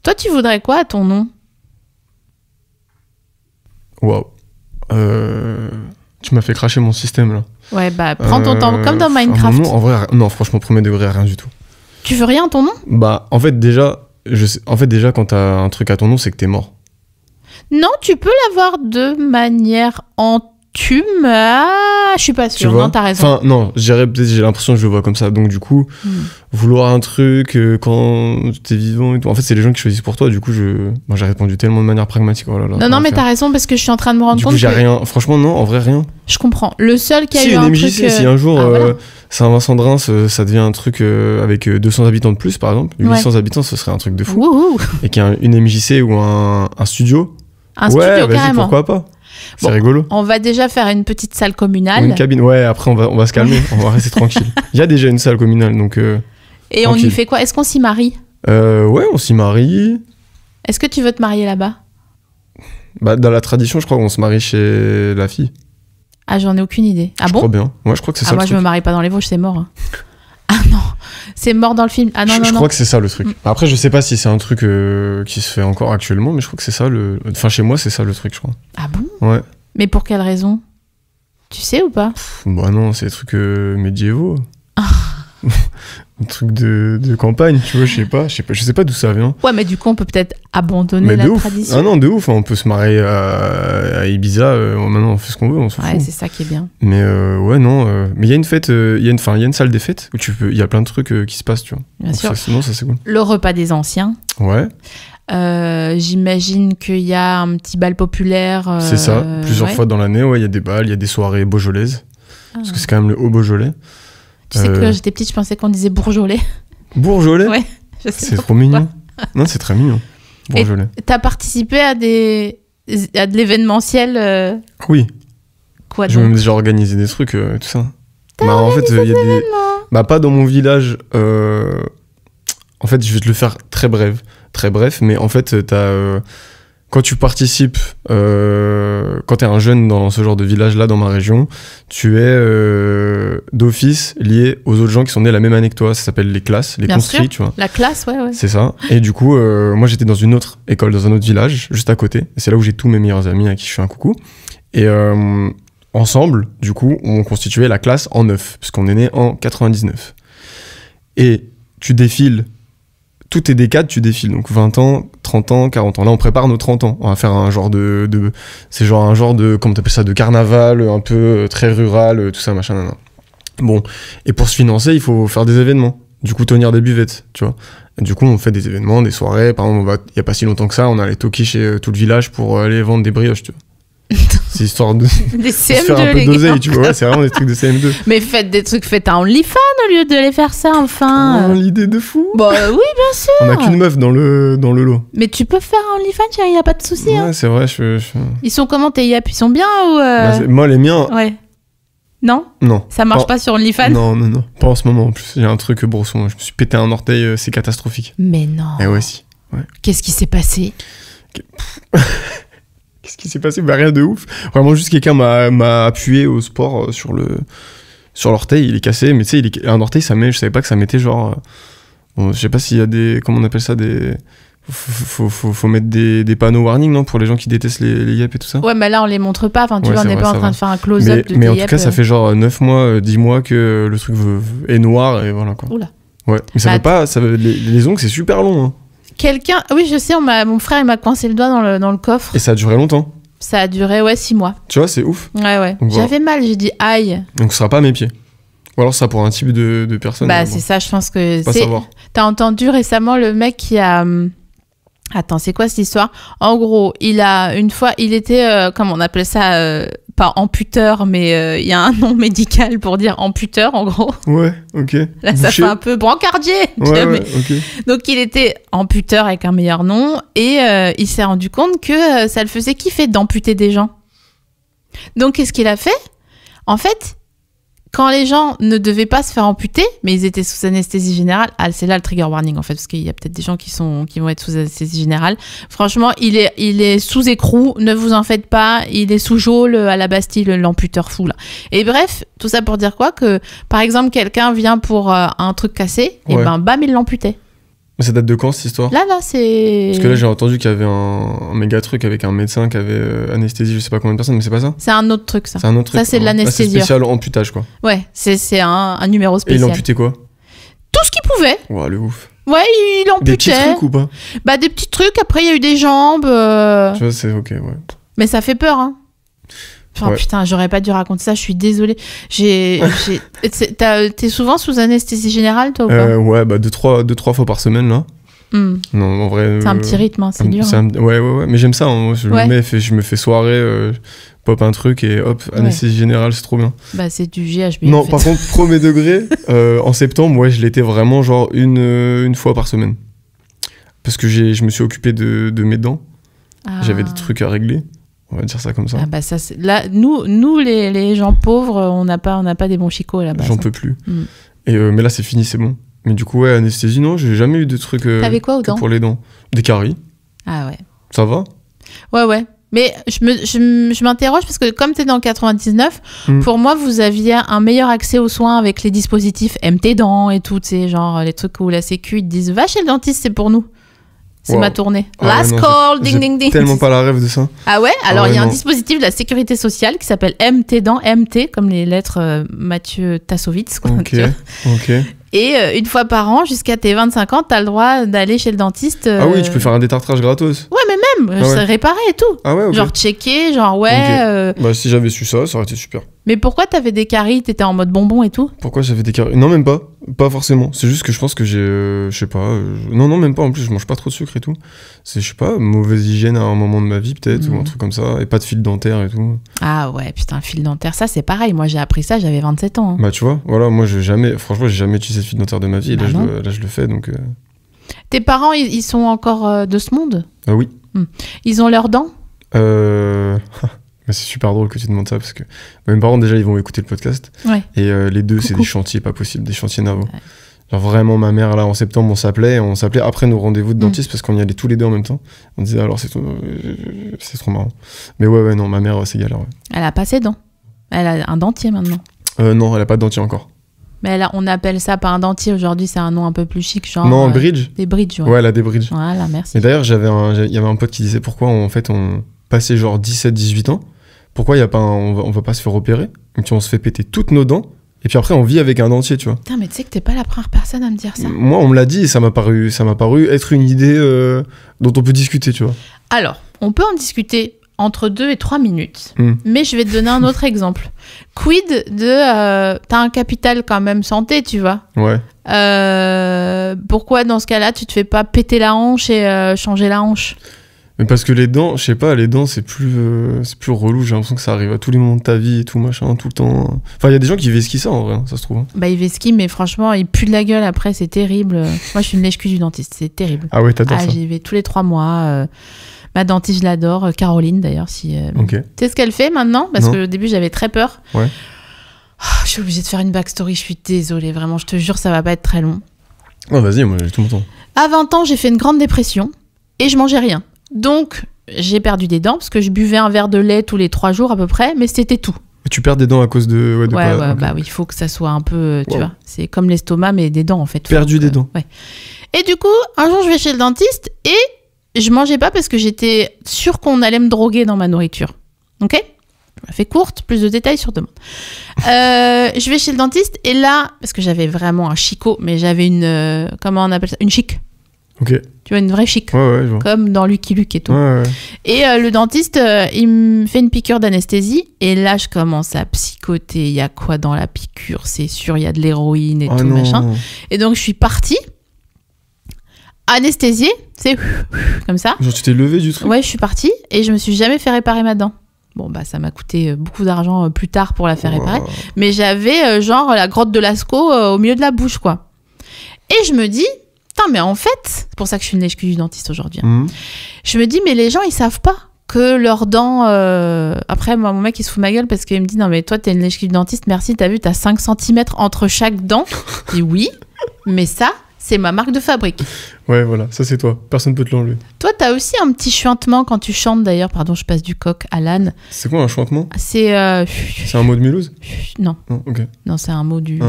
[SPEAKER 1] Toi, tu voudrais quoi à ton nom?
[SPEAKER 2] Waouh. Tu m'as fait cracher mon système, là.
[SPEAKER 1] Ouais, bah prends ton temps, comme dans Minecraft.
[SPEAKER 2] En vrai, non, franchement, premier degré, rien du tout.
[SPEAKER 1] Tu veux rien à ton nom?
[SPEAKER 2] Bah, en fait, déjà, quand t'as un truc à ton nom, c'est que t'es mort.
[SPEAKER 1] Non, tu peux l'avoir de manière entume. Ah, je suis pas
[SPEAKER 2] Tu
[SPEAKER 1] sûre.
[SPEAKER 2] vois?
[SPEAKER 1] Non, t'as raison.
[SPEAKER 2] Enfin, non, peut-être j'ai l'impression que je le vois comme ça. Donc, du coup, vouloir un truc quand t'es vivant et tout. En fait, c'est les gens qui choisissent pour toi. Du coup, moi, j'ai répondu tellement de manière pragmatique. Oh là là,
[SPEAKER 1] non, mais t'as raison parce que je suis en train de me rendre
[SPEAKER 2] du
[SPEAKER 1] compte
[SPEAKER 2] coup, j'ai
[SPEAKER 1] que...
[SPEAKER 2] rien. Franchement, non, en vrai, rien.
[SPEAKER 1] Je comprends. Le seul qui a
[SPEAKER 2] Si,
[SPEAKER 1] eu
[SPEAKER 2] une
[SPEAKER 1] un
[SPEAKER 2] MJC,
[SPEAKER 1] truc...
[SPEAKER 2] si un jour
[SPEAKER 1] voilà.
[SPEAKER 2] Saint-Vincent-de-Reims, ça devient un truc avec 200 habitants de plus, par exemple, 800 habitants, ce serait un truc de fou.
[SPEAKER 1] Wouhou.
[SPEAKER 2] Et qu'il y a une MJC ou un studio.
[SPEAKER 1] Un
[SPEAKER 2] Ouais,
[SPEAKER 1] studio,
[SPEAKER 2] vas-y,
[SPEAKER 1] carrément.
[SPEAKER 2] pourquoi pas? C'est
[SPEAKER 1] Bon,
[SPEAKER 2] rigolo.
[SPEAKER 1] On va déjà faire une petite salle
[SPEAKER 2] Ou
[SPEAKER 1] communale.
[SPEAKER 2] une cabine. Ouais, après, on va se calmer. On va rester tranquille. Il y a déjà une salle communale, donc...
[SPEAKER 1] Et on y
[SPEAKER 2] tranquille.
[SPEAKER 1] fait quoi? Est-ce qu'on s'y marie?
[SPEAKER 2] Ouais, on s'y marie.
[SPEAKER 1] Est-ce que tu veux te marier là-bas?
[SPEAKER 2] Bah, dans la tradition, je crois qu'on se marie chez la fille.
[SPEAKER 1] Ah, j'en ai aucune idée. Ah
[SPEAKER 2] Je
[SPEAKER 1] bon?
[SPEAKER 2] crois bien. Moi, je crois que c'est
[SPEAKER 1] Ah,
[SPEAKER 2] ça
[SPEAKER 1] moi,
[SPEAKER 2] le
[SPEAKER 1] je me
[SPEAKER 2] truc.
[SPEAKER 1] marie pas dans les Vosges, c'est mort. Hein. Ah non, c'est mort dans le film. Ah non,
[SPEAKER 2] Je
[SPEAKER 1] non.
[SPEAKER 2] crois que c'est ça le truc. Après, je sais pas si c'est un truc qui se fait encore actuellement, mais je crois que c'est ça le... Enfin, chez moi, c'est ça le truc, je crois.
[SPEAKER 1] Ah bon?
[SPEAKER 2] Ouais.
[SPEAKER 1] Mais pour quelle raison? Tu sais ou pas?
[SPEAKER 2] Bah non, c'est des trucs médiévaux. Un truc de campagne, tu vois, je sais pas d'où ça vient.
[SPEAKER 1] Ouais, mais du coup, on peut peut-être abandonner
[SPEAKER 2] Mais
[SPEAKER 1] la
[SPEAKER 2] de ouf.
[SPEAKER 1] tradition.
[SPEAKER 2] Ah non, de ouf, on peut se marier à Ibiza, maintenant on fait ce qu'on veut, on s'en
[SPEAKER 1] Ouais,
[SPEAKER 2] fout.
[SPEAKER 1] c'est ça qui est bien.
[SPEAKER 2] Mais ouais, non, mais il y a une fête, il y a une salle des fêtes où il y a plein de trucs qui se passent, tu vois.
[SPEAKER 1] Bien
[SPEAKER 2] Donc
[SPEAKER 1] sûr.
[SPEAKER 2] ça, ça c'est cool.
[SPEAKER 1] Le repas des anciens.
[SPEAKER 2] Ouais,
[SPEAKER 1] J'imagine qu'il y a un petit bal populaire.
[SPEAKER 2] c'est ça. Plusieurs
[SPEAKER 1] ouais.
[SPEAKER 2] fois dans l'année, ouais, il y a des bals, il y a des soirées beaujolaises. parce que c'est quand même le Haut-Beaujolais.
[SPEAKER 1] Tu sais que quand j'étais petite, je pensais qu'on disait Bourjolais.
[SPEAKER 2] Bourjolais?
[SPEAKER 1] Ouais, je sais
[SPEAKER 2] C'est
[SPEAKER 1] pas
[SPEAKER 2] trop mignon. Non, c'est très mignon. Bourjolais.
[SPEAKER 1] T'as participé à de l'événementiel
[SPEAKER 2] Oui,
[SPEAKER 1] quoi
[SPEAKER 2] j'ai
[SPEAKER 1] donc
[SPEAKER 2] même déjà organisé des trucs, tout ça. Bah, en fait, il y a des... Bah, pas dans mon village. En fait, je vais te le faire très bref, mais en fait, quand tu participes, quand tu es un jeune dans ce genre de village-là, dans ma région, tu es d'office lié aux autres gens qui sont nés la même année que toi. Ça s'appelle les classes, les
[SPEAKER 1] Bien
[SPEAKER 2] conscrits,
[SPEAKER 1] sûr.
[SPEAKER 2] tu vois.
[SPEAKER 1] La classe, ouais.
[SPEAKER 2] C'est ça. Et du coup, moi, j'étais dans une autre école, dans un autre village, juste à côté. Et c'est là où j'ai tous mes meilleurs amis à qui je fais un coucou. Et ensemble, du coup, on constituait la classe en 9, parce qu'on est né en 99. Et tu défiles, tous tes décades, tu défiles. Donc 20 ans, 30 ans, 40 ans. Là, on prépare nos 30 ans. On va faire un genre c'est genre un genre de, comment t'appelles ça, de carnaval, un peu très rural, tout ça, machin, nan. Bon. Et pour se financer, il faut faire des événements. Du coup, tenir des buvettes, tu vois. Et du coup, on fait des événements, des soirées. Par exemple, il y a pas si longtemps que ça, on allait toquer chez tout le village pour aller vendre des brioches, tu vois. C'est histoire de
[SPEAKER 1] Des
[SPEAKER 2] se
[SPEAKER 1] CM2,
[SPEAKER 2] faire un peu
[SPEAKER 1] les
[SPEAKER 2] d'oseille,
[SPEAKER 1] gars.
[SPEAKER 2] tu vois. Ouais, c'est vraiment des trucs de CM2.
[SPEAKER 1] Mais faites des trucs, faites un OnlyFans au lieu de les faire ça, enfin.
[SPEAKER 2] Oh, l'idée de fou.
[SPEAKER 1] Bah oui, bien sûr.
[SPEAKER 2] On a qu'une meuf dans le lot.
[SPEAKER 1] Mais tu peux faire un OnlyFans, il y a pas de souci.
[SPEAKER 2] Ouais,
[SPEAKER 1] Hein.
[SPEAKER 2] c'est vrai.
[SPEAKER 1] Ils sont comment tes yap? Ils sont bien ou
[SPEAKER 2] Moi, les miens,
[SPEAKER 1] Ouais. Non?
[SPEAKER 2] non.
[SPEAKER 1] Ça marche pas sur OnlyFans?
[SPEAKER 2] Non. Pas en ce moment. En plus, il y a un truc brosson. Je me suis pété un orteil, c'est catastrophique.
[SPEAKER 1] Mais non.
[SPEAKER 2] Eh ouais, si. Ouais.
[SPEAKER 1] Qu'est-ce qui s'est passé?
[SPEAKER 2] Qu'est-ce qui s'est passé? Bah, rien de ouf. Vraiment, juste quelqu'un m'a appuyé au sport sur l'orteil. Il est cassé. Mais tu sais, un orteil, ça met. Je savais pas que ça mettait genre. Bon, je sais pas s'il y a des. Comment on appelle ça? Faut mettre des panneaux warning, non? Pour les gens qui détestent les yep et tout ça.
[SPEAKER 1] Ouais, mais là, on les montre pas. Enfin, tu
[SPEAKER 2] Ouais,
[SPEAKER 1] vois, on
[SPEAKER 2] c'est
[SPEAKER 1] n'est
[SPEAKER 2] vrai,
[SPEAKER 1] pas en
[SPEAKER 2] ça
[SPEAKER 1] train
[SPEAKER 2] va.
[SPEAKER 1] de faire un close-up de
[SPEAKER 2] Mais
[SPEAKER 1] tes
[SPEAKER 2] en tout
[SPEAKER 1] yep,
[SPEAKER 2] cas, ça fait genre 9 mois, 10 mois que le truc est noir et voilà quoi.
[SPEAKER 1] Oula.
[SPEAKER 2] Ouais, mais ça
[SPEAKER 1] Bah,
[SPEAKER 2] veut pas. Les ongles, c'est super long. Hein.
[SPEAKER 1] Quelqu'un... Oui, je sais, mon frère, il m'a coincé le doigt dans le coffre.
[SPEAKER 2] Et ça a duré longtemps.
[SPEAKER 1] Ça a duré, 6 mois.
[SPEAKER 2] Tu vois, c'est ouf.
[SPEAKER 1] Ouais.
[SPEAKER 2] Donc,
[SPEAKER 1] J'avais mal, j'ai dit aïe.
[SPEAKER 2] Donc ce sera pas à mes pieds. Ou alors ce sera pour un type de personne.
[SPEAKER 1] Bah, c'est ça, je pense que
[SPEAKER 2] Pas
[SPEAKER 1] c'est...
[SPEAKER 2] savoir.
[SPEAKER 1] T'as entendu récemment le mec qui a... Attends, c'est quoi cette histoire? En gros, il était, comment on appelle ça, pas amputeur, mais il y a un nom médical pour dire amputeur, en gros.
[SPEAKER 2] Ouais, ok.
[SPEAKER 1] Là, ça fait un peu brancardier. tu vois, mais-
[SPEAKER 2] ok.
[SPEAKER 1] Donc, il était amputeur avec un meilleur nom et il s'est rendu compte que ça le faisait kiffer d'amputer des gens. Donc, qu'est-ce qu'il a fait? En fait, quand les gens ne devaient pas se faire amputer, mais ils étaient sous anesthésie générale, c'est là le trigger warning en fait, parce qu'il y a peut-être des gens qui vont être sous anesthésie générale. Franchement, il est sous écrou, ne vous en faites pas, il est sous geôle à la Bastille, l'amputeur fou là. Et bref, tout ça pour dire quoi? Que par exemple, quelqu'un vient pour un truc cassé, et
[SPEAKER 2] Ouais.
[SPEAKER 1] bam, il l'amputait.
[SPEAKER 2] Mais ça date de quand cette histoire?
[SPEAKER 1] Là, c'est...
[SPEAKER 2] Parce que là j'ai entendu qu'il y avait un méga truc avec un médecin qui avait anesthésie, je sais pas combien de personnes, mais c'est pas ça?
[SPEAKER 1] C'est un autre truc, ça.
[SPEAKER 2] C'est un autre truc.
[SPEAKER 1] Ça, c'est de
[SPEAKER 2] Là,
[SPEAKER 1] l'anesthésieur.
[SPEAKER 2] c'est spécial amputage quoi.
[SPEAKER 1] Ouais, c'est un numéro
[SPEAKER 2] Et il
[SPEAKER 1] spécial.
[SPEAKER 2] amputait quoi?
[SPEAKER 1] Tout ce qu'il pouvait.
[SPEAKER 2] Ouah, le ouf.
[SPEAKER 1] Ouais, il
[SPEAKER 2] Des petits
[SPEAKER 1] amputait.
[SPEAKER 2] trucs ou pas?
[SPEAKER 1] Bah, des petits trucs. Après, il y a eu des jambes.
[SPEAKER 2] Tu vois, c'est ok, ouais.
[SPEAKER 1] Mais ça fait peur, hein. Enfin,
[SPEAKER 2] Ouais.
[SPEAKER 1] putain, j'aurais pas dû raconter ça. Je suis désolée. T'es souvent sous anesthésie générale, toi, ou pas?
[SPEAKER 2] Ouais, bah 2-3 fois par semaine là. Non, en vrai.
[SPEAKER 1] C'est un petit rythme, hein, c'est dur. Hein.
[SPEAKER 2] Ouais, mais j'aime ça. Hein. Je me fais soirée, pop un truc et hop, anesthésie générale, c'est trop bien.
[SPEAKER 1] Bah, c'est du GHB.
[SPEAKER 2] Non,
[SPEAKER 1] en fait.
[SPEAKER 2] par contre, premier degré, en septembre, ouais, je l'étais vraiment genre une fois par semaine. Parce que je me suis occupé de mes dents.
[SPEAKER 1] Ah.
[SPEAKER 2] J'avais des trucs à régler. On va dire ça comme ça.
[SPEAKER 1] Ah bah ça, là, nous les gens pauvres, on n'a pas des bons chicots là-bas.
[SPEAKER 2] J'en
[SPEAKER 1] ça.
[SPEAKER 2] peux plus.
[SPEAKER 1] Mm.
[SPEAKER 2] Et, mais là, c'est fini, c'est bon. Mais du coup, ouais, anesthésie, non, j'ai jamais eu de trucs
[SPEAKER 1] T'avais quoi aux
[SPEAKER 2] que
[SPEAKER 1] dents?
[SPEAKER 2] pour les dents. Des caries.
[SPEAKER 1] Ah ouais.
[SPEAKER 2] Ça va?
[SPEAKER 1] Ouais. Mais je m'interroge parce que comme t'es dans le 99, pour moi, vous aviez un meilleur accès aux soins avec les dispositifs MT Dents et tout, tu sais, genre les trucs où la sécu, ils te disent « Va chez le dentiste, c'est pour nous ». C'est
[SPEAKER 2] Wow.
[SPEAKER 1] ma tournée.
[SPEAKER 2] Ah
[SPEAKER 1] Last
[SPEAKER 2] ouais, non,
[SPEAKER 1] call, ding, ding, ding.
[SPEAKER 2] Tellement pas la rêve de ça.
[SPEAKER 1] Ah ouais? Alors,
[SPEAKER 2] Ah ouais,
[SPEAKER 1] il y a un
[SPEAKER 2] non.
[SPEAKER 1] dispositif de la sécurité sociale qui s'appelle MT Dents, MT, comme les lettres Mathieu Tassovitz. Quoi,
[SPEAKER 2] Ok,
[SPEAKER 1] tu vois.
[SPEAKER 2] ok.
[SPEAKER 1] Et une fois par an, jusqu'à tes 25 ans, t'as le droit d'aller chez le dentiste.
[SPEAKER 2] Ah oui, tu peux faire un détartrage gratos.
[SPEAKER 1] Ouais, mais même, je serais réparé et tout.
[SPEAKER 2] Ah ouais, ok.
[SPEAKER 1] Genre checker, genre ouais.
[SPEAKER 2] Ok. Bah si j'avais su ça, ça aurait été super.
[SPEAKER 1] Mais pourquoi t'avais des caries, t'étais en mode bonbon et tout?
[SPEAKER 2] Pourquoi j'avais des caries? Non, même pas. Pas forcément. C'est juste que je pense que j'ai... je sais pas. Non, même pas. En plus, je mange pas trop de sucre et tout. C'est, je sais pas, mauvaise hygiène à un moment de ma vie peut-être, ou un truc comme ça. Et pas de fil dentaire et tout.
[SPEAKER 1] Ah ouais, putain, fil dentaire, ça c'est pareil. Moi j'ai appris ça, j'avais 27 ans. Hein.
[SPEAKER 2] Bah tu vois, voilà, moi franchement, j'ai jamais utilisé de fil dentaire de ma vie. Et là, je le fais, donc...
[SPEAKER 1] Tes parents, ils sont encore de ce monde?
[SPEAKER 2] Ah oui.
[SPEAKER 1] Ils ont leurs dents?
[SPEAKER 2] Bah, c'est super drôle que tu demandes ça, parce que mes parents, déjà, ils vont écouter le podcast.
[SPEAKER 1] Ouais.
[SPEAKER 2] Et les deux, c'est des chantiers pas possibles, des chantiers nerveux. Ouais. Genre vraiment, ma mère, là, en septembre, on s'appelait après nos rendez-vous de dentiste, parce qu'on y allait tous les deux en même temps. On disait, alors, c'est trop marrant. Mais ouais, non, ma mère, c'est galère, ouais.
[SPEAKER 1] Elle a pas ses dents. Elle a un dentier maintenant.
[SPEAKER 2] Non, elle a pas de dentier encore.
[SPEAKER 1] Mais on appelle ça pas un dentier aujourd'hui, c'est un nom un peu plus chic, genre.
[SPEAKER 2] Non, bridge.
[SPEAKER 1] Des bridges, ouais.
[SPEAKER 2] Ouais, elle a des bridges.
[SPEAKER 1] Voilà, merci.
[SPEAKER 2] Et d'ailleurs, il y avait un pote qui disait pourquoi, en fait, on passait genre 17-18 ans. Pourquoi on va pas se faire opérer? Et puis on se fait péter toutes nos dents. Et puis après, on vit avec un dentier, tu vois.
[SPEAKER 1] Putain, mais tu sais que t'es pas la première personne à me dire ça.
[SPEAKER 2] Moi, on me l'a dit et ça m'a paru être une idée dont on peut discuter, tu vois.
[SPEAKER 1] Alors, on peut en discuter entre 2 et 3 minutes. Mais je vais te donner un autre exemple. Quid de... t'as un capital quand même santé, tu vois.
[SPEAKER 2] Ouais.
[SPEAKER 1] Pourquoi, dans ce cas-là, tu te fais pas péter la hanche et changer la hanche?
[SPEAKER 2] Mais parce que les dents, je sais pas, les dents, c'est plus relou. J'ai l'impression que ça arrive à tous les moments de ta vie et tout, machin, tout le temps. Enfin, il y a des gens qui vesquient ça, en vrai, ça se trouve. Hein.
[SPEAKER 1] Bah, ils vesquient, mais franchement, ils puent de la gueule après, c'est terrible. Moi, je suis une lèche-cul du dentiste, c'est terrible.
[SPEAKER 2] Ah ouais, t'adores ça.
[SPEAKER 1] J'y vais tous les 3 mois. Ma dentiste, je l'adore. Caroline, d'ailleurs, si...
[SPEAKER 2] Ok.
[SPEAKER 1] Tu sais ce qu'elle fait maintenant? Parce que au début, j'avais très peur.
[SPEAKER 2] Ouais.
[SPEAKER 1] Je suis obligée de faire une backstory, je suis désolée, vraiment, je te jure, ça va pas être très long.
[SPEAKER 2] Oh, vas-y, moi, j'ai tout mon temps.
[SPEAKER 1] À 20 ans, j'ai fait une grande dépression et je mangeais rien. Donc, j'ai perdu des dents parce que je buvais un verre de lait tous les 3 jours à peu près, mais c'était tout.
[SPEAKER 2] Et tu perds des dents à cause de...
[SPEAKER 1] Ouais,
[SPEAKER 2] okay.
[SPEAKER 1] Bah oui, il faut que ça soit un peu, tu vois, c'est comme l'estomac, mais des dents en fait.
[SPEAKER 2] Perdu des dents.
[SPEAKER 1] Ouais. Et du coup, un jour, je vais chez le dentiste et je mangeais pas parce que j'étais sûre qu'on allait me droguer dans ma nourriture. Ok ? Je la fais courte, plus de détails sur demande. Je vais chez le dentiste et là, parce que j'avais vraiment un chicot, mais j'avais une... comment on appelle ça ? Une chic.
[SPEAKER 2] Ok.
[SPEAKER 1] Tu vois, une vraie chic.
[SPEAKER 2] Ouais, je vois.
[SPEAKER 1] Comme dans Lucky Luke et tout.
[SPEAKER 2] Ouais.
[SPEAKER 1] Et le dentiste, il me fait une piqûre d'anesthésie. Et là, je commence à psychoter. Il y a quoi dans la piqûre? C'est sûr, il y a de l'héroïne et tout, machin. Et donc, je suis partie. Anesthésiée. C'est comme ça.
[SPEAKER 2] Genre, tu t'es levé du truc?
[SPEAKER 1] Ouais, je suis partie. Et je me suis jamais fait réparer ma dent. Bon, bah, ça m'a coûté beaucoup d'argent plus tard pour la faire réparer. Mais j'avais, genre, la grotte de Lascaux au milieu de la bouche, quoi. Et je me dis... Putain, mais en fait, c'est pour ça que je suis une lèche-cul du dentiste aujourd'hui. Je me dis, mais les gens, ils savent pas que leurs dents... Après, moi, mon mec, il se fout ma gueule parce qu'il me dit, non, mais toi, t'es une lèche-cul du dentiste, merci, t'as vu, t'as 5 cm entre chaque dent. Je dis oui, mais ça, c'est ma marque de fabrique.
[SPEAKER 2] Ouais, voilà, ça c'est toi. Personne peut te l'enlever.
[SPEAKER 1] Toi, t'as aussi un petit chuintement quand tu chantes, d'ailleurs. Pardon, je passe du coq à l'âne.
[SPEAKER 2] C'est quoi un chuintement?
[SPEAKER 1] C'est un
[SPEAKER 2] mot de Mulhouse?
[SPEAKER 1] Non.
[SPEAKER 2] Ok.
[SPEAKER 1] Non, c'est un mot du...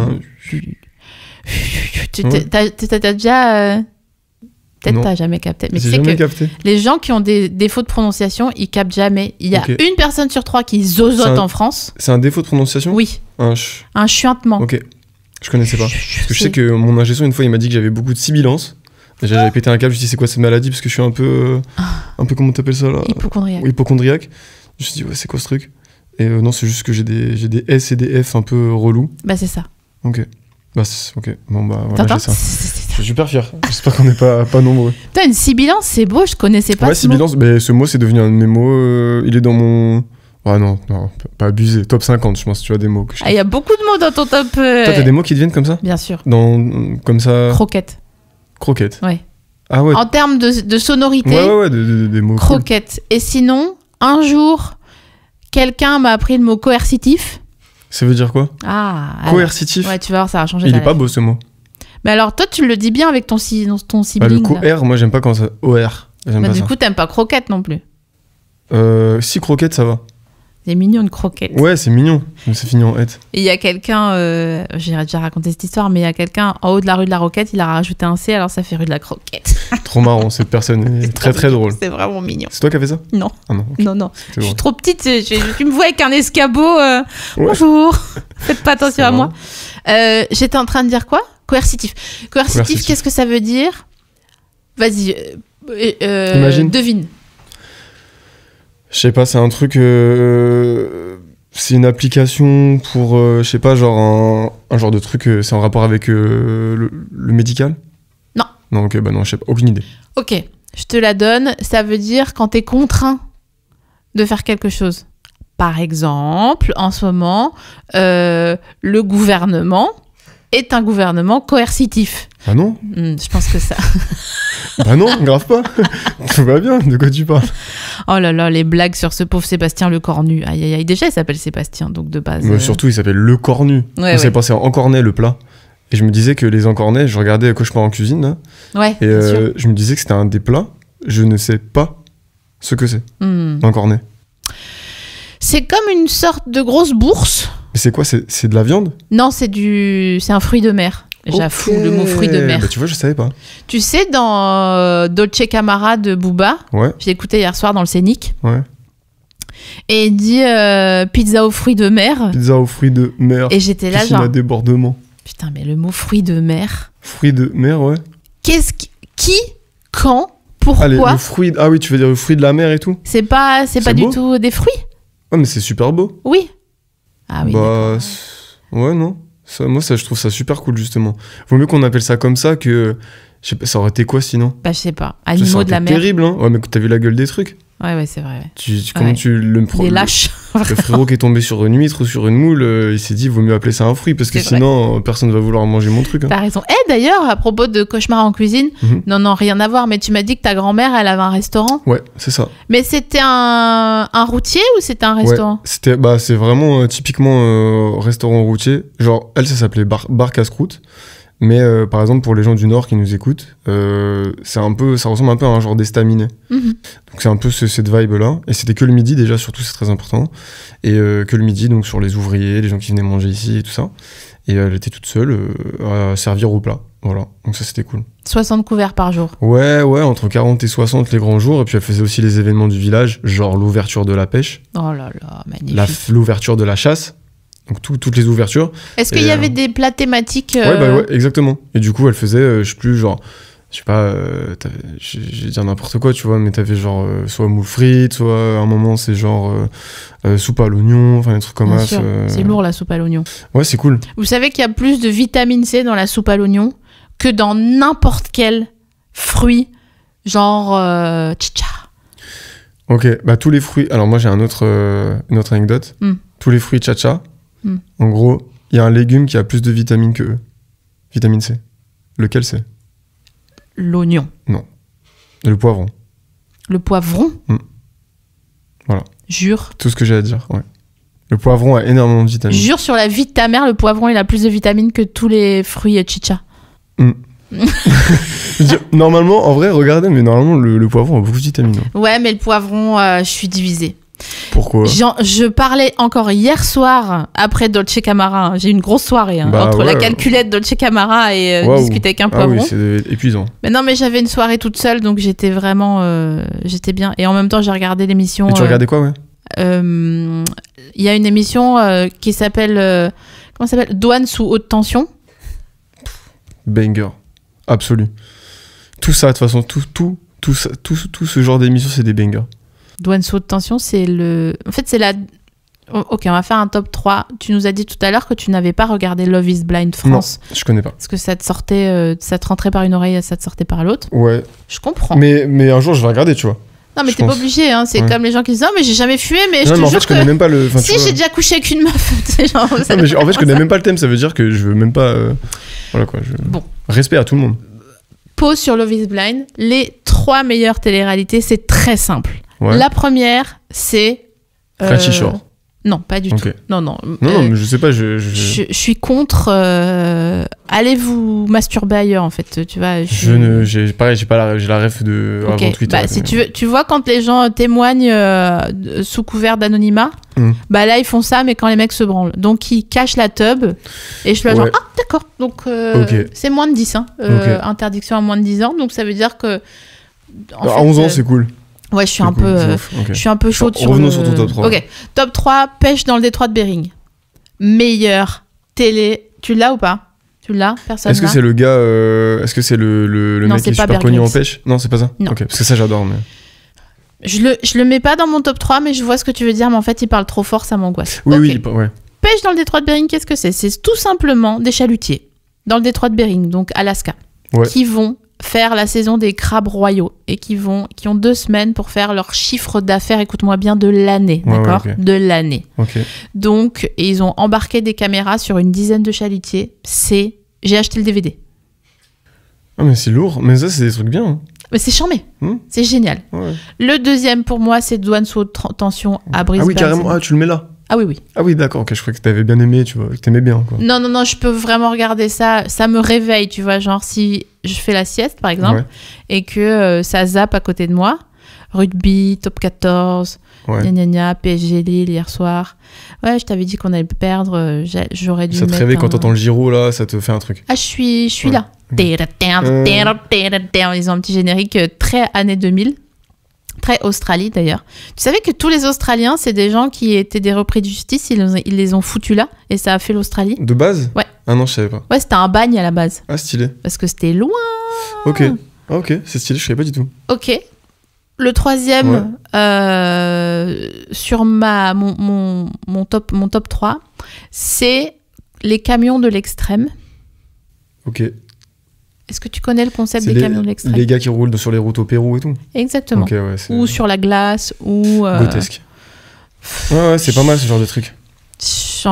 [SPEAKER 1] T'as déjà... Peut-être t'as jamais capté. Mais
[SPEAKER 2] j'ai jamais capté.
[SPEAKER 1] Les gens qui ont des défauts de prononciation, ils captent jamais. Il y a une personne sur 3 qui zozote en France.
[SPEAKER 2] C'est un défaut de prononciation?
[SPEAKER 1] Oui. Un chuintement.
[SPEAKER 2] Ok. Je connaissais pas. Parce que je sais que mon ingé son, une fois, il m'a dit que j'avais beaucoup de sibilances. Déjà, j'avais pété un câble. Je me suis dit, c'est quoi cette maladie? Parce que je suis un peu comment t'appelles ça là? Hypochondriaque. Je me suis dit, ouais, c'est quoi ce truc? Et non, c'est juste que j'ai des S et des F un peu relous.
[SPEAKER 1] Bah, c'est ça.
[SPEAKER 2] Ok. Bah, ok. Bon, bah, voilà,
[SPEAKER 1] j'ai
[SPEAKER 2] ça. Je suis super fier. J'espère qu'on n'est pas nombreux.
[SPEAKER 1] Putain, une sibilance, c'est beau, je connaissais pas.
[SPEAKER 2] Ouais, sibilance, mais ce mot, c'est devenu un de mes mots. Il est dans mon. Ah non, pas abusé. Top 50, je pense, tu as des mots.
[SPEAKER 1] Il y a beaucoup de mots dans ton top.
[SPEAKER 2] Toi, t'as des mots qui deviennent comme ça?
[SPEAKER 1] Bien sûr.
[SPEAKER 2] Comme ça.
[SPEAKER 1] Croquette. Ouais.
[SPEAKER 2] Ah ouais.
[SPEAKER 1] En termes de sonorité.
[SPEAKER 2] Ouais, des mots.
[SPEAKER 1] Croquette. Cool. Et sinon, un jour, quelqu'un m'a appris le mot coercitif.
[SPEAKER 2] Ça veut dire quoi? Coercitif.
[SPEAKER 1] Ouais, tu vas voir, ça va changer.
[SPEAKER 2] Il est pas beau ce mot.
[SPEAKER 1] Mais alors, toi, tu le dis bien avec ton sibling.
[SPEAKER 2] Le coer, moi, j'aime pas quand ça. OR.
[SPEAKER 1] Bah, du coup, t'aimes pas croquette non plus.
[SPEAKER 2] Si, croquette, ça va.
[SPEAKER 1] C'est mignon une croquette.
[SPEAKER 2] Ouais, c'est mignon. Mais c'est fini en hête.
[SPEAKER 1] Et il y a quelqu'un, j'ai déjà raconté cette histoire, mais il y a quelqu'un en haut de la rue de la Roquette, il a rajouté un C, alors ça fait rue de la Croquette.
[SPEAKER 2] Trop marrant, cette personne est très très drôle.
[SPEAKER 1] C'est vraiment mignon.
[SPEAKER 2] C'est toi qui as fait ça?
[SPEAKER 1] Non.
[SPEAKER 2] Ah non. Okay.
[SPEAKER 1] Non. Je suis trop petite, tu me vois avec un escabeau. Ouais. Bonjour. Faites pas attention à moi. J'étais en train de dire quoi? Coercitif. Coercitif, qu'est-ce que ça veut dire? Vas-y.
[SPEAKER 2] Imagine.
[SPEAKER 1] Devine.
[SPEAKER 2] Je sais pas, c'est un truc... c'est une application pour, je sais pas, genre un genre de truc, c'est en rapport avec le médical?
[SPEAKER 1] Non.
[SPEAKER 2] Non, ok, bah non, je sais pas, aucune idée.
[SPEAKER 1] Ok, je te la donne. Ça veut dire quand t'es contraint de faire quelque chose. Par exemple, en ce moment, le gouvernement est un gouvernement coercitif.
[SPEAKER 2] Ah non?
[SPEAKER 1] Je pense que ça...
[SPEAKER 2] Bah non, grave pas. Tout va bien, de quoi tu parles?
[SPEAKER 1] Oh là là, les blagues sur ce pauvre Sébastien le Cornu. Aïe aïe aïe, déjà il s'appelle Sébastien, donc de base...
[SPEAKER 2] Mais surtout, il s'appelle Le Cornu.
[SPEAKER 1] Ouais,
[SPEAKER 2] On s'est passé en encornet, le plat. Et je me disais que les encornets, je regardais Cauchemar en cuisine, là,
[SPEAKER 1] Ouais,
[SPEAKER 2] et
[SPEAKER 1] bien sûr.
[SPEAKER 2] je me disais que c'était un des plats, je ne sais pas ce que c'est, l'encornet.
[SPEAKER 1] C'est comme une sorte de grosse bourse.
[SPEAKER 2] Mais c'est quoi? C'est de la viande?
[SPEAKER 1] Non, c'est un fruit de mer. J'avoue, le mot fruit de mer.
[SPEAKER 2] Bah tu vois, je savais pas.
[SPEAKER 1] Tu sais, dans Dolce Camara de Booba,
[SPEAKER 2] Ouais,
[SPEAKER 1] j'ai écouté hier soir dans le Scénic,
[SPEAKER 2] ouais.
[SPEAKER 1] et il dit pizza aux fruits de mer.
[SPEAKER 2] Pizza aux fruits de mer.
[SPEAKER 1] Et j'étais là
[SPEAKER 2] Piscine
[SPEAKER 1] genre,
[SPEAKER 2] à débordement.
[SPEAKER 1] putain, mais le mot fruit de mer,
[SPEAKER 2] Fruits de mer, ouais.
[SPEAKER 1] qui, quand,
[SPEAKER 2] Allez,
[SPEAKER 1] pourquoi?
[SPEAKER 2] le fruit... Ah oui, tu veux dire le fruit de la mer et tout?
[SPEAKER 1] C'est pas du
[SPEAKER 2] beau.
[SPEAKER 1] tout des fruits?
[SPEAKER 2] Ouais, mais c'est super beau.
[SPEAKER 1] Oui. Ah oui,
[SPEAKER 2] Bah, ouais, non. Moi, je trouve ça super cool, justement. Vaut mieux qu'on appelle ça comme ça que... Je sais pas, ça aurait été quoi, sinon?
[SPEAKER 1] bah je sais pas.
[SPEAKER 2] Ça
[SPEAKER 1] Animaux
[SPEAKER 2] aurait
[SPEAKER 1] de la
[SPEAKER 2] été
[SPEAKER 1] mer.
[SPEAKER 2] terrible, hein. Ouais, mais t'as vu la gueule des trucs?
[SPEAKER 1] Ouais, c'est vrai. Ouais.
[SPEAKER 2] Comment
[SPEAKER 1] Ouais.
[SPEAKER 2] tu...
[SPEAKER 1] Des lâches.
[SPEAKER 2] Le frérot qui est tombé sur une huître ou sur une moule, il s'est dit, vaut mieux appeler ça un fruit, parce que
[SPEAKER 1] C'est vrai.
[SPEAKER 2] sinon, personne va vouloir manger mon truc. Hein.
[SPEAKER 1] T'as raison. D'ailleurs, à propos de Cauchemar en cuisine, non, rien à voir, mais tu m'as dit que ta grand-mère, elle avait un restaurant.
[SPEAKER 2] Ouais, c'est ça.
[SPEAKER 1] Mais c'était un routier ou c'était un restaurant?
[SPEAKER 2] Ouais, c'est vraiment typiquement restaurant routier. Genre, elle, ça s'appelait bar casse-croûte. Mais par exemple, pour les gens du Nord qui nous écoutent, ça ressemble un peu à un genre d'estaminet. Donc c'est un peu cette vibe-là. Et c'était que le midi déjà, surtout, c'est très important. Et que le midi, donc sur les ouvriers, les gens qui venaient manger ici et tout ça. Et elle était toute seule à servir au plat. Voilà, donc ça c'était cool.
[SPEAKER 1] 60 couverts par jour.
[SPEAKER 2] Ouais, entre 40 et 60 les grands jours. Et puis elle faisait aussi les événements du village, genre l'ouverture de la pêche,
[SPEAKER 1] Oh là là, magnifique.
[SPEAKER 2] l'ouverture de la chasse. Donc toutes les ouvertures.
[SPEAKER 1] Est-ce qu'il y avait des plats thématiques
[SPEAKER 2] Ouais, exactement. Et du coup, elle faisait, je sais plus, genre, je sais pas, je vais dire n'importe quoi, tu vois, mais t'avais genre soit moules frites, soit à un moment c'est genre soupe à l'oignon, enfin des trucs comme
[SPEAKER 1] Bien
[SPEAKER 2] ça.
[SPEAKER 1] sûr, c'est lourd la soupe à l'oignon.
[SPEAKER 2] Ouais, c'est cool.
[SPEAKER 1] Vous savez qu'il y a plus de vitamine C dans la soupe à l'oignon que dans n'importe quel fruit, genre chicha.
[SPEAKER 2] Ok, bah tous les fruits. Alors moi j'ai une autre anecdote. Tous les fruits tcha-tcha, en gros, il y a un légume qui a plus de vitamines que eux. Vitamine C. Lequel c'est?
[SPEAKER 1] L'oignon.
[SPEAKER 2] Non. Le poivron.
[SPEAKER 1] Le poivron.
[SPEAKER 2] Voilà.
[SPEAKER 1] Jure.
[SPEAKER 2] Tout ce que j'ai à dire, ouais. Le poivron a énormément de vitamines.
[SPEAKER 1] Jure sur la vie de ta mère, le poivron il a plus de vitamines que tous les fruits chicha.
[SPEAKER 2] Normalement, en vrai, regardez, mais normalement, le poivron a beaucoup de vitamines. Hein.
[SPEAKER 1] Ouais, mais le poivron, je suis divisée.
[SPEAKER 2] Pourquoi?
[SPEAKER 1] Je parlais encore hier soir, après Dolce Camara, hein. J'ai eu une grosse soirée entre la calculette Dolce Camara et discuter avec un poivron.
[SPEAKER 2] Ah oui, c'est épuisant.
[SPEAKER 1] Mais non, mais j'avais une soirée toute seule, donc j'étais vraiment... j'étais bien. Et en même temps, j'ai regardé l'émission...
[SPEAKER 2] Et tu regardais quoi, ouais?
[SPEAKER 1] Il y a une émission qui s'appelle... comment ça s'appelle? Douane sous haute tension.
[SPEAKER 2] Banger. Absolu. Tout ça, de toute façon, tout ce genre d'émission, c'est des bangers.
[SPEAKER 1] Douane sous haute tension, c'est le... En fait, c'est la... Ok, on va faire un top 3. Tu nous as dit tout à l'heure que tu n'avais pas regardé Love is Blind France.
[SPEAKER 2] Non, je connais pas.
[SPEAKER 1] Parce que ça te sortait... ça te rentrait par une oreille et ça te sortait par l'autre.
[SPEAKER 2] Ouais.
[SPEAKER 1] Je comprends.
[SPEAKER 2] Mais un jour, je vais regarder, tu vois.
[SPEAKER 1] Non, mais t'es pas obligé, hein. C'est comme les gens qui disent « Non, mais j'ai jamais fumé, mais je te
[SPEAKER 2] mais en
[SPEAKER 1] jure
[SPEAKER 2] fait, je connais même pas le... Enfin,
[SPEAKER 1] si, j'ai déjà couché avec une meuf. Genre,
[SPEAKER 2] non, mais en fait, je connais même pas le thème. Ça veut dire que je veux même pas... Voilà, quoi.
[SPEAKER 1] Bon.
[SPEAKER 2] Respect à tout le monde.
[SPEAKER 1] Pause sur Love is Blind. Les 3 meilleures téléréalités, c'est très simple.
[SPEAKER 2] Ouais.
[SPEAKER 1] La première, c'est...
[SPEAKER 2] Frenchy Shore.
[SPEAKER 1] Non, pas du tout. Non,
[SPEAKER 2] non, mais je sais pas, je
[SPEAKER 1] suis contre... allez vous masturber ailleurs, en fait. Tu vois,
[SPEAKER 2] j'ai la ref de avant Twitter.
[SPEAKER 1] Bah, si tu vois, quand les gens témoignent sous couvert d'anonymat, bah là, ils font ça, mais quand les mecs se branlent. Donc, ils cachent la tub. Et je suis là genre, ah, d'accord. Donc, c'est moins de 10. Hein, interdiction à moins de 10 ans. Donc, ça veut dire que...
[SPEAKER 2] à 11 ans, c'est cool.
[SPEAKER 1] Ouais, je suis un peu chaude sur
[SPEAKER 2] revenons sur ton top 3.
[SPEAKER 1] Ok, top 3, pêche dans le détroit de Bering. Meilleure télé. Tu l'as ou pas? Tu l'as? Personne.
[SPEAKER 2] Est-ce que c'est le gars, est-ce que c'est le mec qui est super connu en pêche? Non, c'est pas ça.
[SPEAKER 1] Non.
[SPEAKER 2] Ok, parce que ça j'adore.
[SPEAKER 1] Je le mets pas dans mon top 3, mais je vois ce que tu veux dire, mais en fait, il parle trop fort, ça m'angoisse.
[SPEAKER 2] Oui,
[SPEAKER 1] Ok.
[SPEAKER 2] oui, ouais.
[SPEAKER 1] Pêche dans le détroit de Bering, qu'est-ce que c'est? C'est tout simplement des chalutiers dans le détroit de Bering, donc Alaska,
[SPEAKER 2] Ouais.
[SPEAKER 1] qui vont faire la saison des crabes royaux et qui ont 2 semaines pour faire leur chiffre d'affaires, écoute-moi bien, de l'année,
[SPEAKER 2] Ouais,
[SPEAKER 1] d'accord?
[SPEAKER 2] ouais, ok.
[SPEAKER 1] De l'année.
[SPEAKER 2] Ok.
[SPEAKER 1] Donc, ils ont embarqué des caméras sur une dizaine de chalutiers. J'ai acheté le DVD.
[SPEAKER 2] Ah, mais c'est lourd. Mais ça, c'est des trucs bien. Hein.
[SPEAKER 1] Mais c'est charmé.
[SPEAKER 2] Hmm.
[SPEAKER 1] C'est génial.
[SPEAKER 2] Ouais.
[SPEAKER 1] Le deuxième, pour moi, c'est Douane sous haute tension à Brisbane.
[SPEAKER 2] Ah oui, carrément. Ah, tu le mets là.
[SPEAKER 1] Ah oui, oui.
[SPEAKER 2] Ah oui, d'accord. Ok, je croyais que t'avais bien aimé, tu vois. Que t'aimais bien, quoi.
[SPEAKER 1] Non, non, non, je peux vraiment regarder ça. Ça me réveille, tu vois. Genre, si je fais la sieste, par exemple,
[SPEAKER 2] Ouais.
[SPEAKER 1] et que ça zappe à côté de moi, rugby, top 14,
[SPEAKER 2] Ouais.
[SPEAKER 1] gna gna gna, PSG Lille hier soir. Ouais, je t'avais dit qu'on allait perdre. J'aurais dû
[SPEAKER 2] Ça te
[SPEAKER 1] mettre
[SPEAKER 2] réveille quand
[SPEAKER 1] un-
[SPEAKER 2] t'entends le gyro, là, ça te fait un truc.
[SPEAKER 1] Ah, je suis
[SPEAKER 2] Ouais.
[SPEAKER 1] là. Ils ont un petit générique très années 2000. Très Australie d'ailleurs. Tu savais que tous les Australiens, c'est des gens qui étaient des repris de justice, ils les ont foutus là et ça a fait l'Australie.
[SPEAKER 2] De base?
[SPEAKER 1] Ouais.
[SPEAKER 2] Ah non, je savais pas.
[SPEAKER 1] Ouais, c'était un bagne à la base
[SPEAKER 2] Ah, stylé.
[SPEAKER 1] parce que c'était loin.
[SPEAKER 2] Ok. Ah, ok, c'est stylé, je savais pas du tout.
[SPEAKER 1] Ok. Le troisième sur mon top 3, c'est les camions de l'extrême.
[SPEAKER 2] Ok.
[SPEAKER 1] Est-ce que tu connais le concept
[SPEAKER 2] C'est
[SPEAKER 1] des camions de l'extrême?
[SPEAKER 2] les gars qui roulent sur les routes au Pérou et tout.
[SPEAKER 1] Exactement.
[SPEAKER 2] Ok, ouais. C'est
[SPEAKER 1] Ou sur la glace, ou...
[SPEAKER 2] grotesque. Ouais, c'est pas mal ce genre de truc.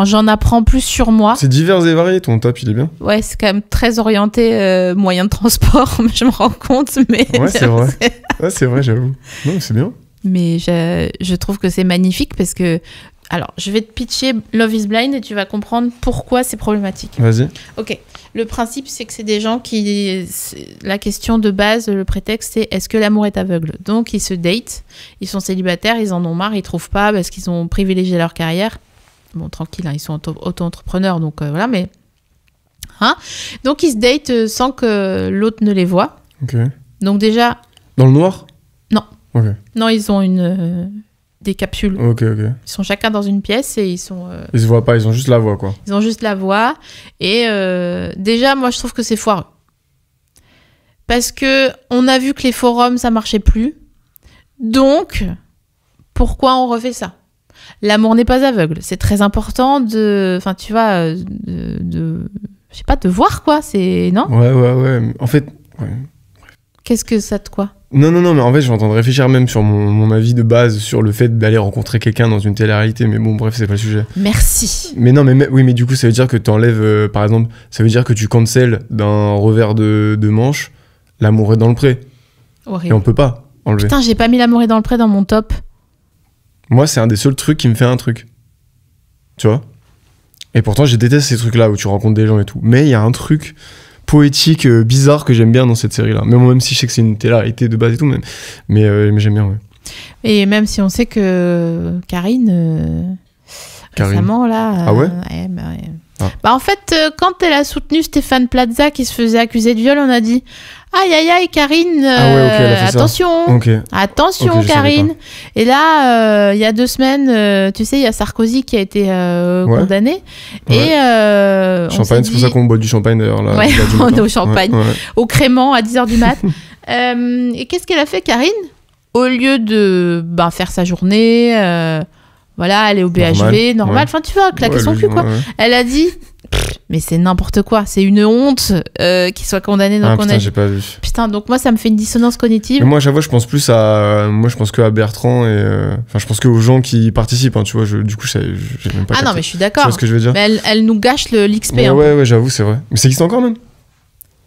[SPEAKER 1] J'en apprends plus sur moi.
[SPEAKER 2] C'est divers et varié, ton top, il est bien.
[SPEAKER 1] Ouais, c'est quand même très orienté moyen de transport, je me rends compte. Mais
[SPEAKER 2] Ouais, c'est vrai. Ouais, c'est vrai, j'avoue. Non, mais c'est bien.
[SPEAKER 1] Mais je trouve que c'est magnifique parce que... Alors, je vais te pitcher Love is Blind et tu vas comprendre pourquoi c'est problématique.
[SPEAKER 2] Vas-y.
[SPEAKER 1] Ok. Le principe, c'est que c'est des gens qui... La question de base, le prétexte, c'est est-ce que l'amour est aveugle? Donc, ils se datent, ils sont célibataires, ils en ont marre, ils trouvent pas parce qu'ils ont privilégié leur carrière. Bon, tranquille, hein, ils sont auto-entrepreneurs, donc voilà, mais... Hein, donc, ils se datent sans que l'autre ne les voie.
[SPEAKER 2] Ok.
[SPEAKER 1] Donc déjà...
[SPEAKER 2] Dans le noir?
[SPEAKER 1] Non.
[SPEAKER 2] Ok.
[SPEAKER 1] Non, ils ont des capsules.
[SPEAKER 2] Ok.
[SPEAKER 1] Ils sont chacun dans une pièce et ils sont...
[SPEAKER 2] Ils se voient pas, ils ont juste la voix, quoi.
[SPEAKER 1] Ils ont juste la voix. Et déjà, moi, je trouve que c'est foireux. Parce que on a vu que les forums, ça marchait plus. Donc, pourquoi on refait ça? L'amour n'est pas aveugle. C'est très important de... Enfin, tu vois, je sais pas, de voir, quoi. C'est... Non?
[SPEAKER 2] Ouais. En fait... Ouais.
[SPEAKER 1] Qu'est-ce que ça te quoi?
[SPEAKER 2] Non, mais en fait, je suis en train de réfléchir même sur mon avis de base sur le fait d'aller rencontrer quelqu'un dans une télé-réalité, mais bon, bref, c'est pas le sujet.
[SPEAKER 1] Merci.
[SPEAKER 2] Mais non, oui, mais du coup, ça veut dire que t'enlèves, par exemple, ça veut dire que tu cancelles d'un revers de manche l'amour est dans le pré. Et
[SPEAKER 1] Horrible.
[SPEAKER 2] on peut pas enlever.
[SPEAKER 1] Putain, j'ai pas mis l'amour est dans le pré dans mon top.
[SPEAKER 2] Moi, c'est un des seuls trucs qui me fait un truc. Tu vois? Et pourtant, je déteste ces trucs-là où tu rencontres des gens et tout. Mais il y a un truc poétique, bizarre que j'aime bien dans cette série-là. Même si je sais que c'est une télé-réalité de base et tout, mais j'aime bien, ouais.
[SPEAKER 1] Et même si on sait que Karine, récemment, là...
[SPEAKER 2] Ah ouais
[SPEAKER 1] ouais.
[SPEAKER 2] Ah.
[SPEAKER 1] Bah en fait, quand elle a soutenu Stéphane Plaza qui se faisait accuser de viol, on a dit « Aïe, Karine,
[SPEAKER 2] Ah ouais, ok, elle a fait ça.
[SPEAKER 1] attention
[SPEAKER 2] Ok.
[SPEAKER 1] Attention,
[SPEAKER 2] Ok, je savais
[SPEAKER 1] Karine !» Et là, il y a 2 semaines, tu sais, il y a Sarkozy qui a été condamné.
[SPEAKER 2] Ouais.
[SPEAKER 1] Et on
[SPEAKER 2] Champagne,
[SPEAKER 1] s'est
[SPEAKER 2] c'est pour ça qu'on boit du champagne d'ailleurs. Là,
[SPEAKER 1] Ouais,
[SPEAKER 2] là, du
[SPEAKER 1] on
[SPEAKER 2] matin.
[SPEAKER 1] est au champagne.
[SPEAKER 2] Ouais.
[SPEAKER 1] au crément à 10h du mat. Et qu'est-ce qu'elle a fait, Karine? Au lieu de faire sa journée, voilà, aller au BHV, normal,
[SPEAKER 2] ouais.
[SPEAKER 1] enfin tu vois, claquer son cul, quoi.
[SPEAKER 2] Ouais.
[SPEAKER 1] Elle a dit, mais c'est n'importe quoi, c'est une honte qu'il soit condamné dans
[SPEAKER 2] Ah
[SPEAKER 1] le
[SPEAKER 2] putain, j'ai pas vu.
[SPEAKER 1] Putain, donc moi, ça me fait une dissonance cognitive.
[SPEAKER 2] Mais moi, à chaque fois, je pense plus à. Moi, je pense que à Bertrand et. Enfin, je pense que aux gens qui participent, hein, tu vois. Du coup, j'ai même pas.
[SPEAKER 1] Ah non,
[SPEAKER 2] capté.
[SPEAKER 1] mais je suis
[SPEAKER 2] Tu
[SPEAKER 1] d'accord.
[SPEAKER 2] vois ce que je veux dire?
[SPEAKER 1] Mais elle nous gâche l'XP.
[SPEAKER 2] Mais
[SPEAKER 1] hein.
[SPEAKER 2] ouais, j'avoue, c'est vrai. Mais ça existe encore même?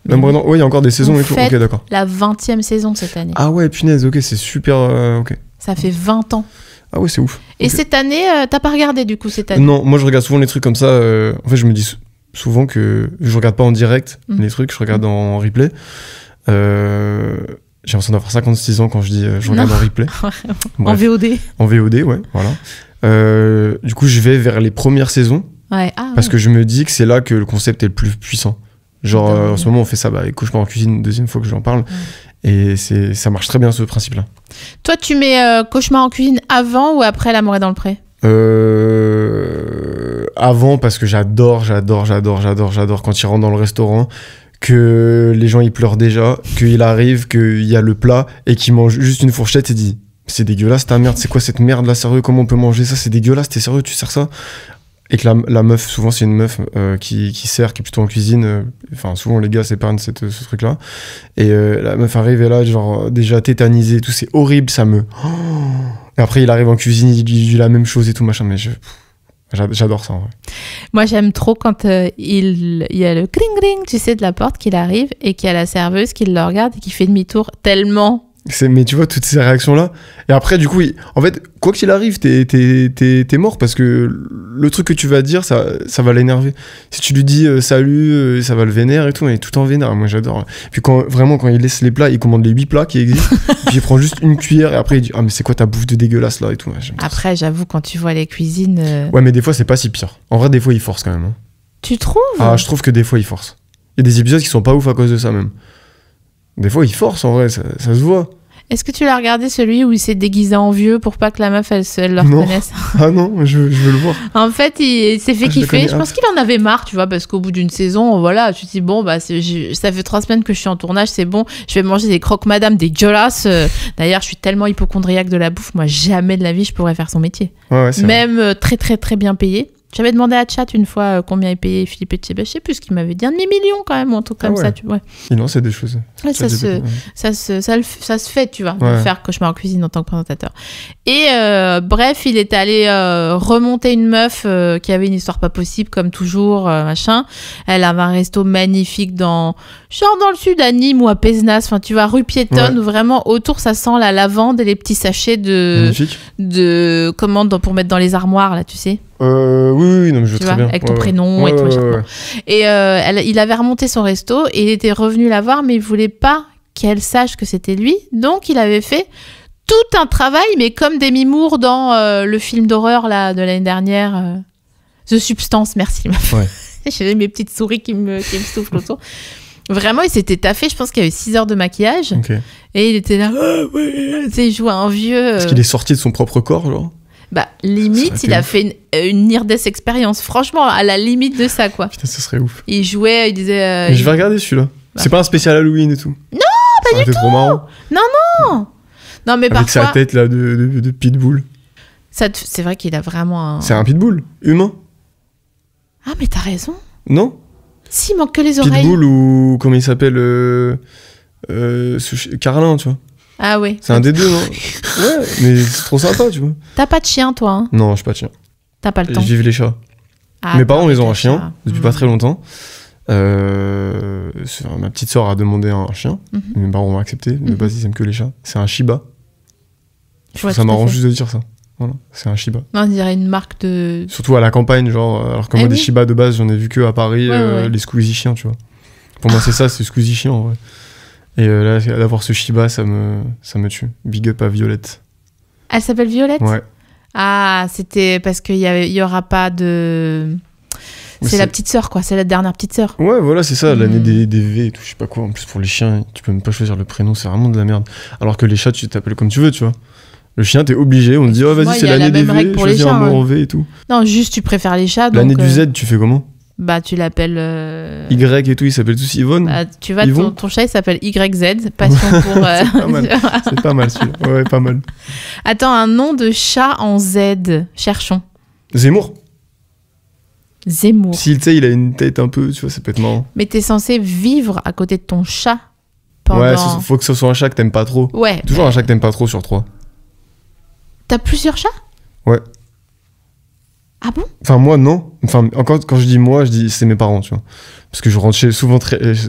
[SPEAKER 2] Ouais, il y a encore des saisons
[SPEAKER 1] On
[SPEAKER 2] et tout.
[SPEAKER 1] fête
[SPEAKER 2] Ok, d'accord.
[SPEAKER 1] La 20e saison cette année.
[SPEAKER 2] Ah ouais, punaise, ok, c'est super. Ok.
[SPEAKER 1] Ça fait 20 ans.
[SPEAKER 2] Ah ouais, c'est ouf.
[SPEAKER 1] Et
[SPEAKER 2] Ok.
[SPEAKER 1] cette année, t'as pas regardé du coup cette année?
[SPEAKER 2] Non, moi, je regarde souvent les trucs comme ça. En fait, je me dis souvent que je regarde pas en direct les trucs, je regarde en replay. J'ai l'impression d'avoir 56 ans quand je dis je regarde
[SPEAKER 1] Non.
[SPEAKER 2] en replay.
[SPEAKER 1] En
[SPEAKER 2] Bref.
[SPEAKER 1] VOD.
[SPEAKER 2] En VOD, ouais, voilà. Du coup, je vais vers les premières saisons
[SPEAKER 1] Ouais. Ah,
[SPEAKER 2] parce
[SPEAKER 1] ouais.
[SPEAKER 2] que je me dis que c'est là que le concept est le plus puissant. Genre,
[SPEAKER 1] Dingue.
[SPEAKER 2] en ce moment, on fait ça avec Cauchemar en cuisine, deuxième fois que j'en parle. Et ça marche très bien, ce principe-là.
[SPEAKER 1] Toi, tu mets Cauchemar en cuisine avant ou après L'amour est dans le pré?
[SPEAKER 2] Avant, parce que j'adore quand il rentre dans le restaurant, que les gens ils pleurent déjà, qu'il arrive, qu'il y a le plat et qu'il mange juste une fourchette et dit c'est dégueulasse ta merde, c'est quoi cette merde là, sérieux, comment on peut manger ça, c'est dégueulasse, t'es sérieux, tu sers ça? Et que la meuf, souvent c'est une meuf qui sert, qui est plutôt en cuisine, enfin souvent les gars s'épargnent ce truc là, et la meuf arrive et là genre déjà tétanisée et tout, c'est horrible, ça me... Et après il arrive en cuisine, il dit la même chose et tout machin, mais j'adore ça en vrai.
[SPEAKER 1] Moi j'aime trop quand il y a le cling cling, tu sais, de la porte qu'il arrive et qu'il y a la serveuse qui le regarde et qui fait demi-tour tellement...
[SPEAKER 2] Mais tu vois, toutes ces réactions-là. Et après, du coup, en fait, quoi qu'il arrive, t'es mort parce que le truc que tu vas dire, ça va l'énerver. Si tu lui dis salut, ça va le vénère et tout, mais tout en vénère. Moi, j'adore. Puis quand il laisse les plats, il commande les 8 plats qui existent. Puis il prend juste une cuillère et après, il dit ah, mais c'est quoi ta bouffe de dégueulasse là et tout. Ouais,
[SPEAKER 1] après, j'avoue, quand tu vois les cuisines.
[SPEAKER 2] Ouais, mais des fois, c'est pas si pire. En vrai, des fois, il force quand même. Hein.
[SPEAKER 1] Tu trouves?
[SPEAKER 2] Ah, je trouve que des fois, il force. Il y a des épisodes qui sont pas ouf à cause de ça même. Des fois, il force en vrai, ça se voit.
[SPEAKER 1] Est-ce que tu l'as regardé celui où il s'est déguisé en vieux pour pas que la meuf elle le reconnaisse?
[SPEAKER 2] Ah non, je veux le voir.
[SPEAKER 1] En fait, il s'est fait kiffer. Je pense qu'il en avait marre, tu vois, parce qu'au bout d'une saison, voilà, tu te dis bon, bah, ça fait 3 semaines que je suis en tournage, c'est bon, je vais manger des croque-madame dégueulasses. D'ailleurs, je suis tellement hypocondriaque de la bouffe, moi, jamais de la vie je pourrais faire son métier.
[SPEAKER 2] Ouais,
[SPEAKER 1] même très, très, très bien payé. J'avais demandé à Chat une fois combien il payait Philippe Etchebest, je sais plus ce qu'il m'avait dit, 1,5 million quand même, ou un truc comme ça, tu vois.
[SPEAKER 2] Il lance des choses.
[SPEAKER 1] Ouais, ça se fait, tu vois, de faire cauchemar en cuisine en tant que présentateur. Et bref, il est allé remonter une meuf qui avait une histoire pas possible, comme toujours, machin. Elle avait un resto magnifique genre dans le sud, à Nîmes ou à Pézenas, enfin, tu vois, rue piétonne, où vraiment autour ça sent la lavande et les petits sachets de commandes pour mettre dans les armoires, là, tu sais.
[SPEAKER 2] Oui, non, mais je veux très bien.
[SPEAKER 1] Avec ton prénom et tout. Et il avait remonté son resto et il était revenu la voir, mais il voulait pas qu'elle sache que c'était lui. Donc, il avait fait tout un travail, mais comme Demi Moore dans le film d'horreur là, de l'année dernière, The Substance, merci.
[SPEAKER 2] Ouais.
[SPEAKER 1] J'ai mes petites souris qui me soufflent autour. Vraiment, il s'était taffé, je pense qu'il y avait 6 heures de maquillage.
[SPEAKER 2] Okay.
[SPEAKER 1] Et il était là, tu sais, il jouait un vieux...
[SPEAKER 2] Est-ce qu'il est sorti de son propre corps, genre?
[SPEAKER 1] Bah, limite, il a fait une near-death expérience. Franchement, à la limite de ça, quoi.
[SPEAKER 2] Putain, ça serait ouf.
[SPEAKER 1] Il jouait, il disait...
[SPEAKER 2] Je vais regarder celui-là. Bah. C'est pas un spécial Halloween et tout?
[SPEAKER 1] Non, pas du tout.
[SPEAKER 2] Trop marrant.
[SPEAKER 1] Non, mais
[SPEAKER 2] avec sa tête, là, de pitbull.
[SPEAKER 1] C'est vrai qu'il a vraiment un...
[SPEAKER 2] C'est un pitbull, humain.
[SPEAKER 1] Ah, mais t'as raison.
[SPEAKER 2] Non?
[SPEAKER 1] Si, il manque que les oreilles.
[SPEAKER 2] Pitbull ou... Comment il s'appelle Carlin, tu vois.
[SPEAKER 1] Ah oui.
[SPEAKER 2] C'est un des deux, non? Ouais, mais c'est trop sympa, tu vois.
[SPEAKER 1] T'as pas de chien, toi, hein?
[SPEAKER 2] Non, je suis pas de chien.
[SPEAKER 1] T'as pas le temps.
[SPEAKER 2] Je vive les chats.
[SPEAKER 1] Ah,
[SPEAKER 2] mes parents, ils ont un chien depuis pas très longtemps. Ma petite sœur a demandé un chien. Mes parents ont accepté. De base, ils aiment que les chats. C'est un Shiba. Ça m'arrange juste de dire ça. Voilà, c'est un Shiba.
[SPEAKER 1] Non, on dirait une marque de...
[SPEAKER 2] Surtout à la campagne, genre. Alors que moi, des Shiba de base, j'en ai vu que à Paris, les Squeezie chiens, tu vois. Pour moi, c'est ça, c'est Squeezie chien, en vrai. Et là, d'avoir ce Shiba, ça me tue. Big up à Violette.
[SPEAKER 1] Elle s'appelle Violette?
[SPEAKER 2] Ouais.
[SPEAKER 1] Ah, c'était parce qu'il y aura pas de... C'est la petite sœur, quoi. C'est la dernière petite sœur.
[SPEAKER 2] Ouais, voilà, c'est ça. L'année des V et tout, je sais pas quoi. En plus, pour les chiens, tu peux même pas choisir le prénom, c'est vraiment de la merde. Alors que les chats, tu t'appelles comme tu veux, tu vois. Le chien, t'es obligé. On te dit, oh, vas-y, c'est l'année des V, choisis un mot en V et tout.
[SPEAKER 1] Non, juste, tu préfères les chats.
[SPEAKER 2] L'année du Z, tu fais comment?
[SPEAKER 1] Bah, tu l'appelles...
[SPEAKER 2] Y et tout, il s'appelle tous Yvonne.
[SPEAKER 1] Bah, tu vois, ton chat, il s'appelle YZ. Passion pour...
[SPEAKER 2] C'est pas mal. C'est pas mal, celui-là. Ouais, pas mal.
[SPEAKER 1] Attends, un nom de chat en Z. Cherchons.
[SPEAKER 2] Zemmour.
[SPEAKER 1] Zemmour.
[SPEAKER 2] Si, tu sais, il a une tête un peu, tu vois, ça peut être marrant.
[SPEAKER 1] Mais t'es censé vivre à côté de ton chat pendant...
[SPEAKER 2] Ouais, faut que ce soit un chat que t'aimes pas trop.
[SPEAKER 1] Ouais.
[SPEAKER 2] Toujours un chat que t'aimes pas trop sur 3.
[SPEAKER 1] T'as plusieurs chats?
[SPEAKER 2] Ouais.
[SPEAKER 1] Ah bon?
[SPEAKER 2] Enfin, moi, non. Enfin, encore, quand je dis moi, je dis c'est mes parents, tu vois. Parce que je rentre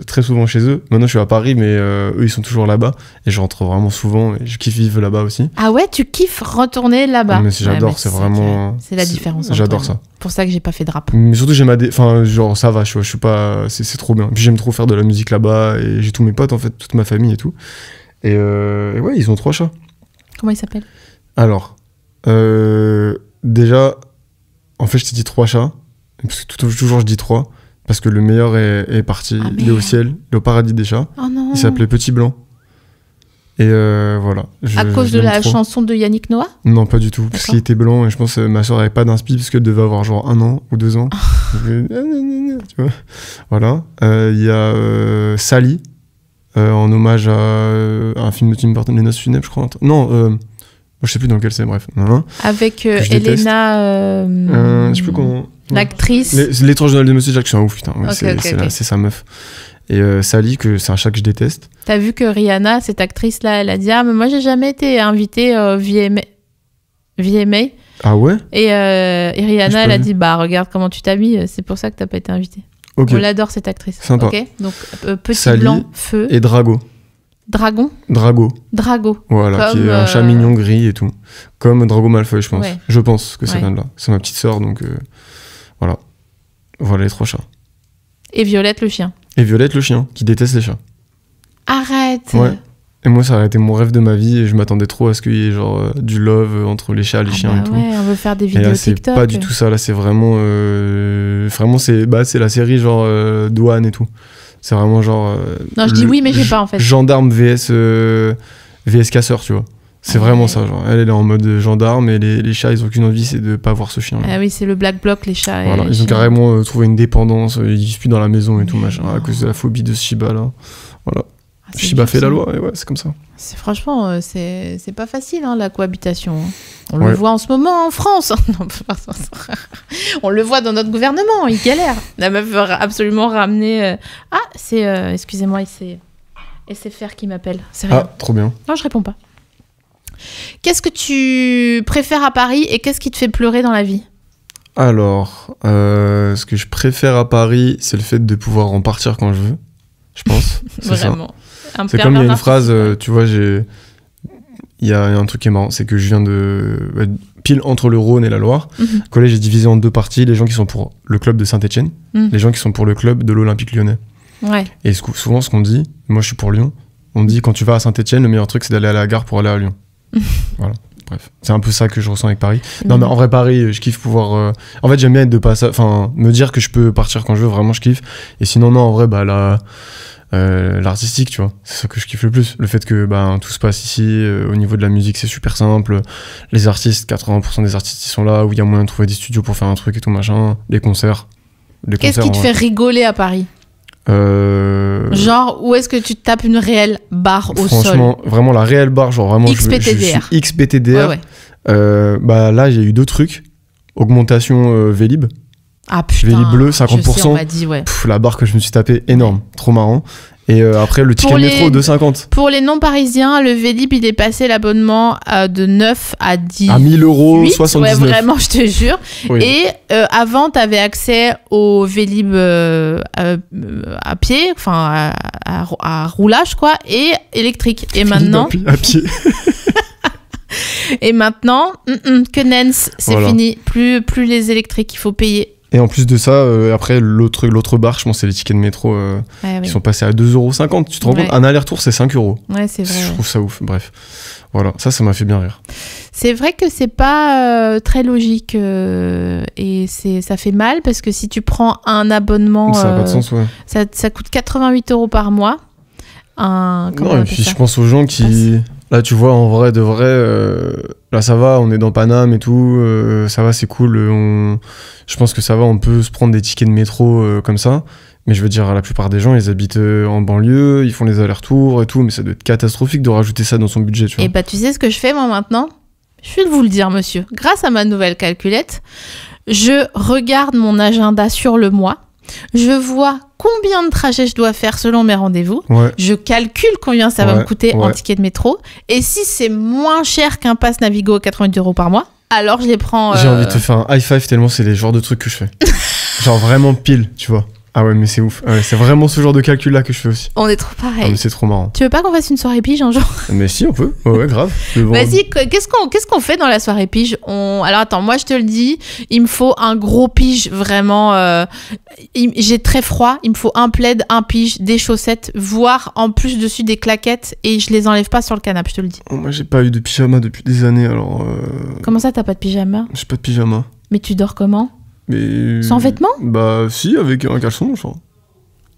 [SPEAKER 2] très souvent chez eux. Maintenant, je suis à Paris, mais eux, ils sont toujours là-bas. Et je rentre vraiment souvent. Et je kiffe vivre là-bas aussi.
[SPEAKER 1] Ah ouais, tu kiffes retourner là-bas?
[SPEAKER 2] Mais j'adore, c'est vraiment...
[SPEAKER 1] C'est la différence.
[SPEAKER 2] J'adore ça.
[SPEAKER 1] C'est pour ça que j'ai pas fait de rap.
[SPEAKER 2] Mais surtout, enfin, genre, ça va, je suis pas... C'est trop bien. Puis j'aime trop faire de la musique là-bas. Et j'ai tous mes potes, en fait, toute ma famille et tout. Et ouais, ils ont 3 chats.
[SPEAKER 1] Comment ils s'appellent? Alors,
[SPEAKER 2] déjà... En fait, je t'ai dit 3 chats. Parce que toujours, je dis 3. Parce que le meilleur est parti. Ah, il est au ciel. Il est au paradis des chats.
[SPEAKER 1] Oh non.
[SPEAKER 2] Il s'appelait Petit Blanc. Et voilà.
[SPEAKER 1] À cause de la chanson de Yannick Noah?
[SPEAKER 2] Non, pas du tout. Parce qu'il était blanc. Et je pense que ma soeur avait pas d'inspi. Parce qu'elle devait avoir genre 1 an ou 2 ans. Tu vois. Voilà. Il y a Sally. En hommage à un film de Tim Burton, Les Noces funèbres, je crois. Non, Je sais plus dans lequel c'est, bref.
[SPEAKER 1] Avec
[SPEAKER 2] Que je déteste.
[SPEAKER 1] Elena,
[SPEAKER 2] Je sais plus comment.
[SPEAKER 1] l'actrice.
[SPEAKER 2] L'étrange Noël de Monsieur Jack, c'est un ouf, putain. Ouais,
[SPEAKER 1] Ok,
[SPEAKER 2] c'est sa meuf. Et Sally, que c'est un chat que je déteste.
[SPEAKER 1] T'as vu que Rihanna, cette actrice-là, elle a dit « Ah, mais moi, j'ai jamais été invitée VMA.
[SPEAKER 2] Ah ouais?
[SPEAKER 1] Et Rihanna, elle a
[SPEAKER 2] vu.
[SPEAKER 1] dit « Bah, regarde comment tu t'habilles, c'est pour ça que t'as pas été invitée.
[SPEAKER 2] Ok.
[SPEAKER 1] On l'adore, cette actrice.
[SPEAKER 2] Sympa.
[SPEAKER 1] Ok, donc, petit
[SPEAKER 2] Sally
[SPEAKER 1] blanc, feu,
[SPEAKER 2] Et Drago.
[SPEAKER 1] dragon,
[SPEAKER 2] Drago.
[SPEAKER 1] Drago.
[SPEAKER 2] Voilà, qui
[SPEAKER 1] Comme,
[SPEAKER 2] est un chat mignon gris et tout. Comme Drago Malfoy, je pense.
[SPEAKER 1] Ouais.
[SPEAKER 2] Je pense que ça
[SPEAKER 1] Ouais.
[SPEAKER 2] vient de là. C'est ma petite sœur, donc voilà. Voilà les 3 chats.
[SPEAKER 1] Et Violette, le chien.
[SPEAKER 2] Et Violette, le chien, qui déteste les chats.
[SPEAKER 1] Arrête.
[SPEAKER 2] Ouais. Et moi, ça a été mon rêve de ma vie et je m'attendais trop à ce qu'il y ait genre du love entre les chats, les chiens
[SPEAKER 1] bah
[SPEAKER 2] et tout.
[SPEAKER 1] ouais, on veut faire des
[SPEAKER 2] Et
[SPEAKER 1] vidéos
[SPEAKER 2] là, c'est
[SPEAKER 1] TikTok.
[SPEAKER 2] pas du tout ça. Là, c'est vraiment. Vraiment, c'est la série genre Douane et tout. C'est vraiment genre.
[SPEAKER 1] Non, je dis oui, mais j'ai pas, en fait.
[SPEAKER 2] Gendarme VS casseur, tu vois. C'est
[SPEAKER 1] Ah
[SPEAKER 2] vraiment
[SPEAKER 1] ouais.
[SPEAKER 2] ça. Genre. Elle est en mode gendarme et les chats, ils ont qu'une envie, c'est de pas voir ce chien.
[SPEAKER 1] Ah oui, c'est le black bloc, les chats. et
[SPEAKER 2] Voilà,
[SPEAKER 1] les
[SPEAKER 2] ils ont
[SPEAKER 1] chiens.
[SPEAKER 2] carrément trouvé une dépendance. Ils vivent plus dans la maison et tout, machin, à
[SPEAKER 1] non.
[SPEAKER 2] cause de la phobie de ce Shiba là. Voilà.
[SPEAKER 1] Ah, c'est
[SPEAKER 2] Shiba
[SPEAKER 1] dur,
[SPEAKER 2] fait la
[SPEAKER 1] ça.
[SPEAKER 2] loi, et ouais, c'est comme ça.
[SPEAKER 1] Franchement, c'est pas facile, hein, la cohabitation. Hein. On
[SPEAKER 2] Ouais.
[SPEAKER 1] le voit en ce moment en France. Non, on le voit dans notre gouvernement, il galère. La meuf veut absolument ramener... Ah, c'est... excusez-moi, c'est SFR qui m'appelle. C'est rien.
[SPEAKER 2] Ah, trop bien.
[SPEAKER 1] Non, je réponds pas. Qu'est-ce que tu préfères à Paris et qu'est-ce qui te fait pleurer dans la vie?
[SPEAKER 2] Alors, ce que je préfère à Paris, c'est le fait de pouvoir en partir quand je veux. Je pense. C'est ça.
[SPEAKER 1] Vraiment. Un
[SPEAKER 2] C'est comme il y a une
[SPEAKER 1] pervers
[SPEAKER 2] phrase,
[SPEAKER 1] narcissique.
[SPEAKER 2] tu vois, il y a un truc qui est marrant, c'est que je viens de pile entre le Rhône et la Loire.
[SPEAKER 1] Mhm.
[SPEAKER 2] Le collège est divisé en 2 parties, les gens qui sont pour le club de Saint-Etienne,
[SPEAKER 1] Mhm.
[SPEAKER 2] les gens qui sont pour le club de l'Olympique Lyonnais.
[SPEAKER 1] Ouais.
[SPEAKER 2] Et souvent ce qu'on dit, moi je suis pour Lyon, on dit quand tu vas à Saint-Etienne, le meilleur truc c'est d'aller à la gare pour aller à Lyon. Voilà. Bref, c'est un peu ça que je ressens avec Paris. Non mais en vrai Paris, je kiffe pouvoir. En fait j'aime bien être de passage, enfin me dire que je peux partir quand je veux, vraiment je kiffe. Et sinon non en vrai bah l'artistique, tu vois, c'est ça que je kiffe le plus. Le fait que tout se passe ici, au niveau de la musique c'est super simple. Les artistes, 80% des artistes ils sont là, où il y a moyen de trouver des studios pour faire un truc et tout machin. Les concerts.
[SPEAKER 1] Qu'est-ce qui te fait rigoler à Paris? Genre, où est-ce que tu te tapes une réelle barre au sol?
[SPEAKER 2] Franchement, vraiment la réelle barre, genre vraiment
[SPEAKER 1] XPTDR.
[SPEAKER 2] je suis XPTDR.
[SPEAKER 1] Ouais, ouais.
[SPEAKER 2] Là, il y a eu 2 trucs. Augmentation Vélib.
[SPEAKER 1] Ah putain.
[SPEAKER 2] Vélib bleu,
[SPEAKER 1] Je sais,
[SPEAKER 2] 50%.
[SPEAKER 1] on m'a dit, ouais.
[SPEAKER 2] La barre que je me suis tapé, énorme. Trop marrant. Et après, le ticket
[SPEAKER 1] Pour
[SPEAKER 2] de
[SPEAKER 1] les-
[SPEAKER 2] métro, 2,50.
[SPEAKER 1] Pour les non-parisiens, le Vélib, il est passé l'abonnement de 9 à 10.
[SPEAKER 2] À 1000 euros,
[SPEAKER 1] Ouais,
[SPEAKER 2] 79.
[SPEAKER 1] vraiment, je te jure.
[SPEAKER 2] Oui.
[SPEAKER 1] Et avant, tu avais accès au Vélib à pied, enfin à roulage, quoi, et électrique. Et maintenant,
[SPEAKER 2] À pied.
[SPEAKER 1] que nens, c'est
[SPEAKER 2] Voilà.
[SPEAKER 1] fini. Plus les électriques, il faut payer.
[SPEAKER 2] Et en plus de ça, après, l'autre barre, je pense, c'est les tickets de métro
[SPEAKER 1] Ouais,
[SPEAKER 2] qui
[SPEAKER 1] oui.
[SPEAKER 2] sont passés à 2,50 €. Tu te rends
[SPEAKER 1] Ouais.
[SPEAKER 2] compte? Un aller-retour, c'est 5 €.
[SPEAKER 1] Ouais, c'est vrai.
[SPEAKER 2] Je
[SPEAKER 1] ouais.
[SPEAKER 2] trouve ça ouf. Bref. Voilà, ça m'a fait bien rire.
[SPEAKER 1] C'est vrai que c'est pas très logique et ça fait mal parce que si tu prends un abonnement,
[SPEAKER 2] Ça n'a pas de sens, ouais.
[SPEAKER 1] ça coûte 88 € par mois. Comment on
[SPEAKER 2] Non, et
[SPEAKER 1] appelle
[SPEAKER 2] puis
[SPEAKER 1] ça
[SPEAKER 2] je pense aux gens qui. Là, tu vois, en vrai, de vrai, là, ça va, on est dans Paname et tout, ça va, c'est cool. Je pense que ça va, on peut se prendre des tickets de métro comme ça. Mais je veux dire, la plupart des gens, ils habitent en banlieue, ils font les allers-retours et tout, mais ça doit être catastrophique de rajouter ça dans son budget, tu vois.
[SPEAKER 1] Et bah, tu sais ce que je fais moi maintenant? Je vais vous le dire, monsieur. Grâce à ma nouvelle calculette, je regarde mon agenda sur le mois. Je vois combien de trajets je dois faire selon mes rendez-vous.
[SPEAKER 2] Ouais.
[SPEAKER 1] Je calcule combien ça va
[SPEAKER 2] Ouais,
[SPEAKER 1] me coûter en
[SPEAKER 2] ouais.
[SPEAKER 1] ticket de métro. Et si c'est moins cher qu'un pass Navigo à 88 € par mois, alors je les prends.
[SPEAKER 2] J'ai envie de te faire un high five tellement c'est les genres de trucs que je fais. Genre vraiment pile, tu vois. Ah ouais, mais c'est ouf. Ouais, c'est vraiment ce genre de calcul-là que je fais aussi.
[SPEAKER 1] On est trop
[SPEAKER 2] Ah,
[SPEAKER 1] pareil.
[SPEAKER 2] mais c'est trop marrant.
[SPEAKER 1] Tu veux pas qu'on fasse une soirée pige un jour?
[SPEAKER 2] Mais si, on peut. Ouais, grave. Le vent-
[SPEAKER 1] Vas-y, qu'est-ce qu'on fait dans la soirée pige? Alors attends, moi je te le dis, il me faut un gros pige vraiment. J'ai très froid, il me faut un plaid, un pige, des chaussettes, voire en plus dessus des claquettes et je les enlève pas sur le canapé, je te le dis.
[SPEAKER 2] Oh, moi, j'ai pas eu de pyjama depuis des années, alors.
[SPEAKER 1] Comment ça, t'as pas de pyjama?
[SPEAKER 2] J'ai pas de pyjama.
[SPEAKER 1] Mais tu dors comment?
[SPEAKER 2] Mais...
[SPEAKER 1] Sans vêtements?
[SPEAKER 2] Bah, si, avec un caleçon, je crois.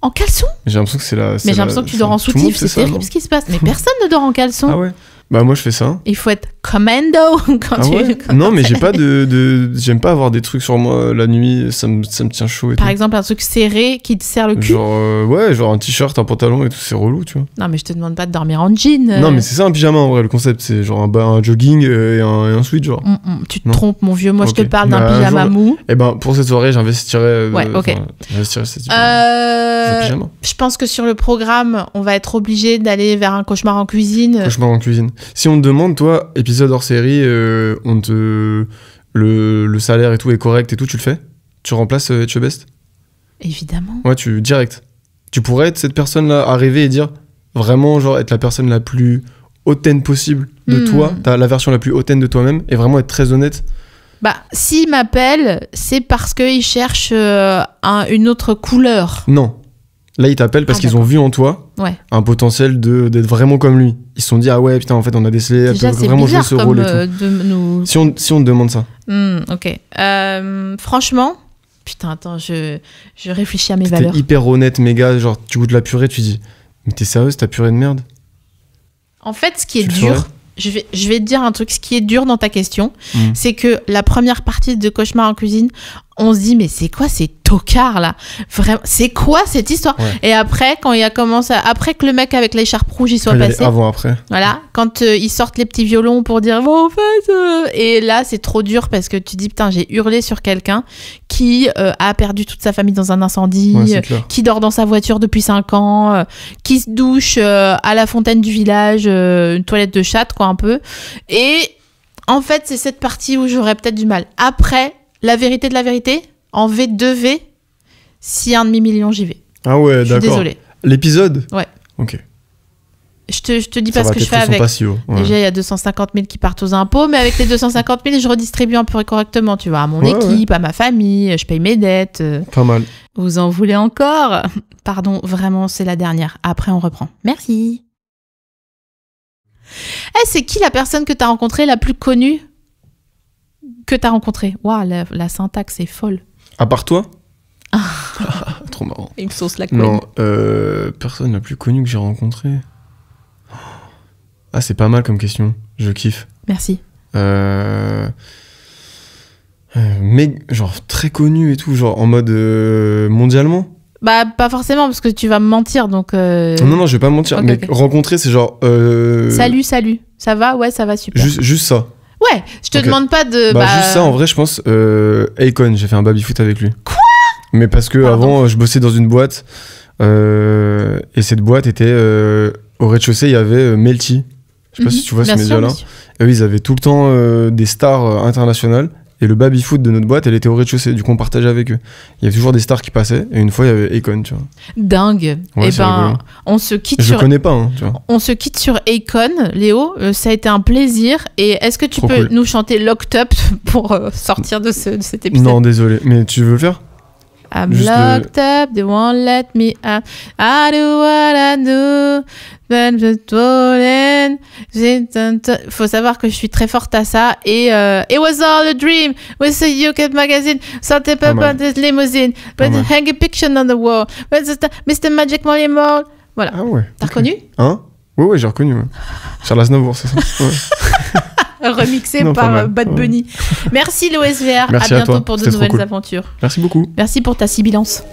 [SPEAKER 1] En caleçon?
[SPEAKER 2] J'ai l'impression que c'est la.
[SPEAKER 1] Mais j'ai l'impression que tu dors en
[SPEAKER 2] tout le monde
[SPEAKER 1] soutif,
[SPEAKER 2] fait
[SPEAKER 1] c'est
[SPEAKER 2] ça,
[SPEAKER 1] terrible
[SPEAKER 2] non
[SPEAKER 1] ce qui se passe. Mais personne ne dort en caleçon.
[SPEAKER 2] Ah ouais. Bah, moi, je fais ça.
[SPEAKER 1] Il faut être commando quand
[SPEAKER 2] Ah ouais non, mais j'ai pas j'aime pas avoir des trucs sur moi la nuit, ça me tient chaud et
[SPEAKER 1] Par
[SPEAKER 2] tout.
[SPEAKER 1] exemple, un truc serré qui te serre le cul.
[SPEAKER 2] Genre un t-shirt, un pantalon et tout, c'est relou, tu vois.
[SPEAKER 1] Non, mais je te demande pas de dormir en jean.
[SPEAKER 2] Non, mais c'est ça un pyjama en vrai, le concept, c'est genre un jogging et un sweat, genre.
[SPEAKER 1] Tu te trompes, mon vieux. Moi, je te
[SPEAKER 2] Ok.
[SPEAKER 1] parle d'un
[SPEAKER 2] Bah,
[SPEAKER 1] pyjama
[SPEAKER 2] genre-
[SPEAKER 1] mou.
[SPEAKER 2] Et ben, pour cette soirée, j'investirais.
[SPEAKER 1] Ouais, ok.
[SPEAKER 2] J'investirais cette pyjama.
[SPEAKER 1] Je pense que sur le programme, on va être obligé d'aller vers un cauchemar en cuisine.
[SPEAKER 2] Cauchemar en cuisine. Si on te demande, toi, épisode hors série, le salaire et tout est correct et tout, tu le fais? Tu remplaces Etchebest?
[SPEAKER 1] Évidemment.
[SPEAKER 2] Ouais, direct. Tu pourrais être cette personne-là, arriver et dire vraiment, genre, être la personne la plus hautaine possible de toi, t'as la version la plus hautaine de toi-même et vraiment être très honnête.
[SPEAKER 1] Bah, s'il m'appelle, c'est parce qu'il cherche une autre couleur.
[SPEAKER 2] Non. Là, ils t'appellent parce qu'ils ont vu en toi un potentiel d'être vraiment comme lui. Ils se sont dit, ah ouais, putain, en fait, on a décelé,
[SPEAKER 1] Déjà,
[SPEAKER 2] elle peut
[SPEAKER 1] c'est
[SPEAKER 2] vraiment jouer
[SPEAKER 1] bizarre
[SPEAKER 2] ce
[SPEAKER 1] comme
[SPEAKER 2] rôle et tout.
[SPEAKER 1] de nous...
[SPEAKER 2] Si on te demande ça.
[SPEAKER 1] Ok. Franchement, putain, attends, je réfléchis à mes
[SPEAKER 2] T'es
[SPEAKER 1] valeurs.
[SPEAKER 2] hyper honnête, méga, genre, tu goûtes la purée, tu dis, mais t'es sérieuse, ta purée de merde?
[SPEAKER 1] En fait, ce qui est
[SPEAKER 2] Tu le
[SPEAKER 1] dur,
[SPEAKER 2] ferais
[SPEAKER 1] je vais te dire un truc, ce qui est dur dans ta question, c'est que la première partie de Cauchemar en cuisine, on se dit, mais c'est quoi ces tocards là? Vraiment, c'est quoi cette histoire? Et après, quand il a commencé, après que le mec avec l'écharpe rouge il soit passé,
[SPEAKER 2] avant, après.
[SPEAKER 1] voilà, quand ils sortent les petits violons pour dire, bon, en fait, et là c'est trop dur parce que tu dis, putain, j'ai hurlé sur quelqu'un qui a perdu toute sa famille dans un incendie, qui dort dans sa voiture depuis 5 ans, qui se douche à la fontaine du village, une toilette de chatte, quoi, un peu. Et en fait, c'est cette partie où j'aurais peut-être du mal. Après, la vérité de la vérité, en V2V, si un demi-million, j'y vais.
[SPEAKER 2] Ah ouais,
[SPEAKER 1] je
[SPEAKER 2] d'accord.
[SPEAKER 1] suis désolée.
[SPEAKER 2] L'épisode?
[SPEAKER 1] Ouais.
[SPEAKER 2] Ok.
[SPEAKER 1] Je te dis pas ce que je fais avec.
[SPEAKER 2] Pas si haut. Ouais.
[SPEAKER 1] Déjà, il y a 250 000 qui partent aux impôts, mais avec les 250 000, je redistribue un peu correctement, tu vois, à mon équipe, à ma famille, je paye mes dettes.
[SPEAKER 2] Pas mal.
[SPEAKER 1] Vous en voulez encore? Pardon, vraiment, c'est la dernière. Après, on reprend. Merci. C'est qui la personne que tu as rencontrée la plus connue que tu as rencontrée? Waouh, la syntaxe est folle.
[SPEAKER 2] À part toi? Trop marrant.
[SPEAKER 1] Il me sauce la couenne.
[SPEAKER 2] Non, personne la plus connue que j'ai rencontrée. Ah, c'est pas mal comme question. Je kiffe.
[SPEAKER 1] Merci.
[SPEAKER 2] Mais genre très connu et tout, genre en mode mondialement?
[SPEAKER 1] Bah, pas forcément, parce que tu vas me mentir, donc...
[SPEAKER 2] Non, je vais pas mentir, mais rencontrer, c'est genre...
[SPEAKER 1] Salut, ça va? Ouais, ça va, super.
[SPEAKER 2] Juste ça.
[SPEAKER 1] Ouais, je te demande pas de...
[SPEAKER 2] Juste ça, en vrai, je pense, Akon, j'ai fait un baby-foot avec lui.
[SPEAKER 1] Quoi?
[SPEAKER 2] Mais parce que avant, je bossais dans une boîte, et cette boîte était... au rez-de-chaussée, il y avait Melty. Je sais pas si tu vois ce média-là. Et eux, ils avaient tout le temps des stars internationales. Et le baby-foot de notre boîte, elle était au rez-de-chaussée. Du coup, on partageait avec eux. Il y avait toujours des stars qui passaient. Et une fois, il y avait Akon, tu vois.
[SPEAKER 1] Dingue.
[SPEAKER 2] Ouais,
[SPEAKER 1] et ben, on se quitte
[SPEAKER 2] je connais pas, hein, tu vois.
[SPEAKER 1] On se quitte sur Akon, Léo. Ça a été un plaisir. Et est-ce que tu peux nous chanter Locked Up pour sortir de cet épisode?
[SPEAKER 2] Non, désolé. Mais tu veux le faire?
[SPEAKER 1] I'm locked up, they won't let me out. I do what I do, but the stolen. Faut savoir que je suis très forte à ça. Et it was all a dream. With a UK magazine, salt and pepper this limousine, but hang a picture on the wall. Mr. Magic Molly Mall. Voilà.
[SPEAKER 2] Ah ouais.
[SPEAKER 1] T'as reconnu?
[SPEAKER 2] Hein? Ouais, j'ai reconnu. Ouais. Charles Aznavour, c'est ça. Ouais.
[SPEAKER 1] Remixé par Bad Bunny. Merci l'OSVR.
[SPEAKER 2] Merci
[SPEAKER 1] à bientôt
[SPEAKER 2] toi.
[SPEAKER 1] pour de nouvelles aventures.
[SPEAKER 2] Merci beaucoup.
[SPEAKER 1] Merci pour ta sibilance.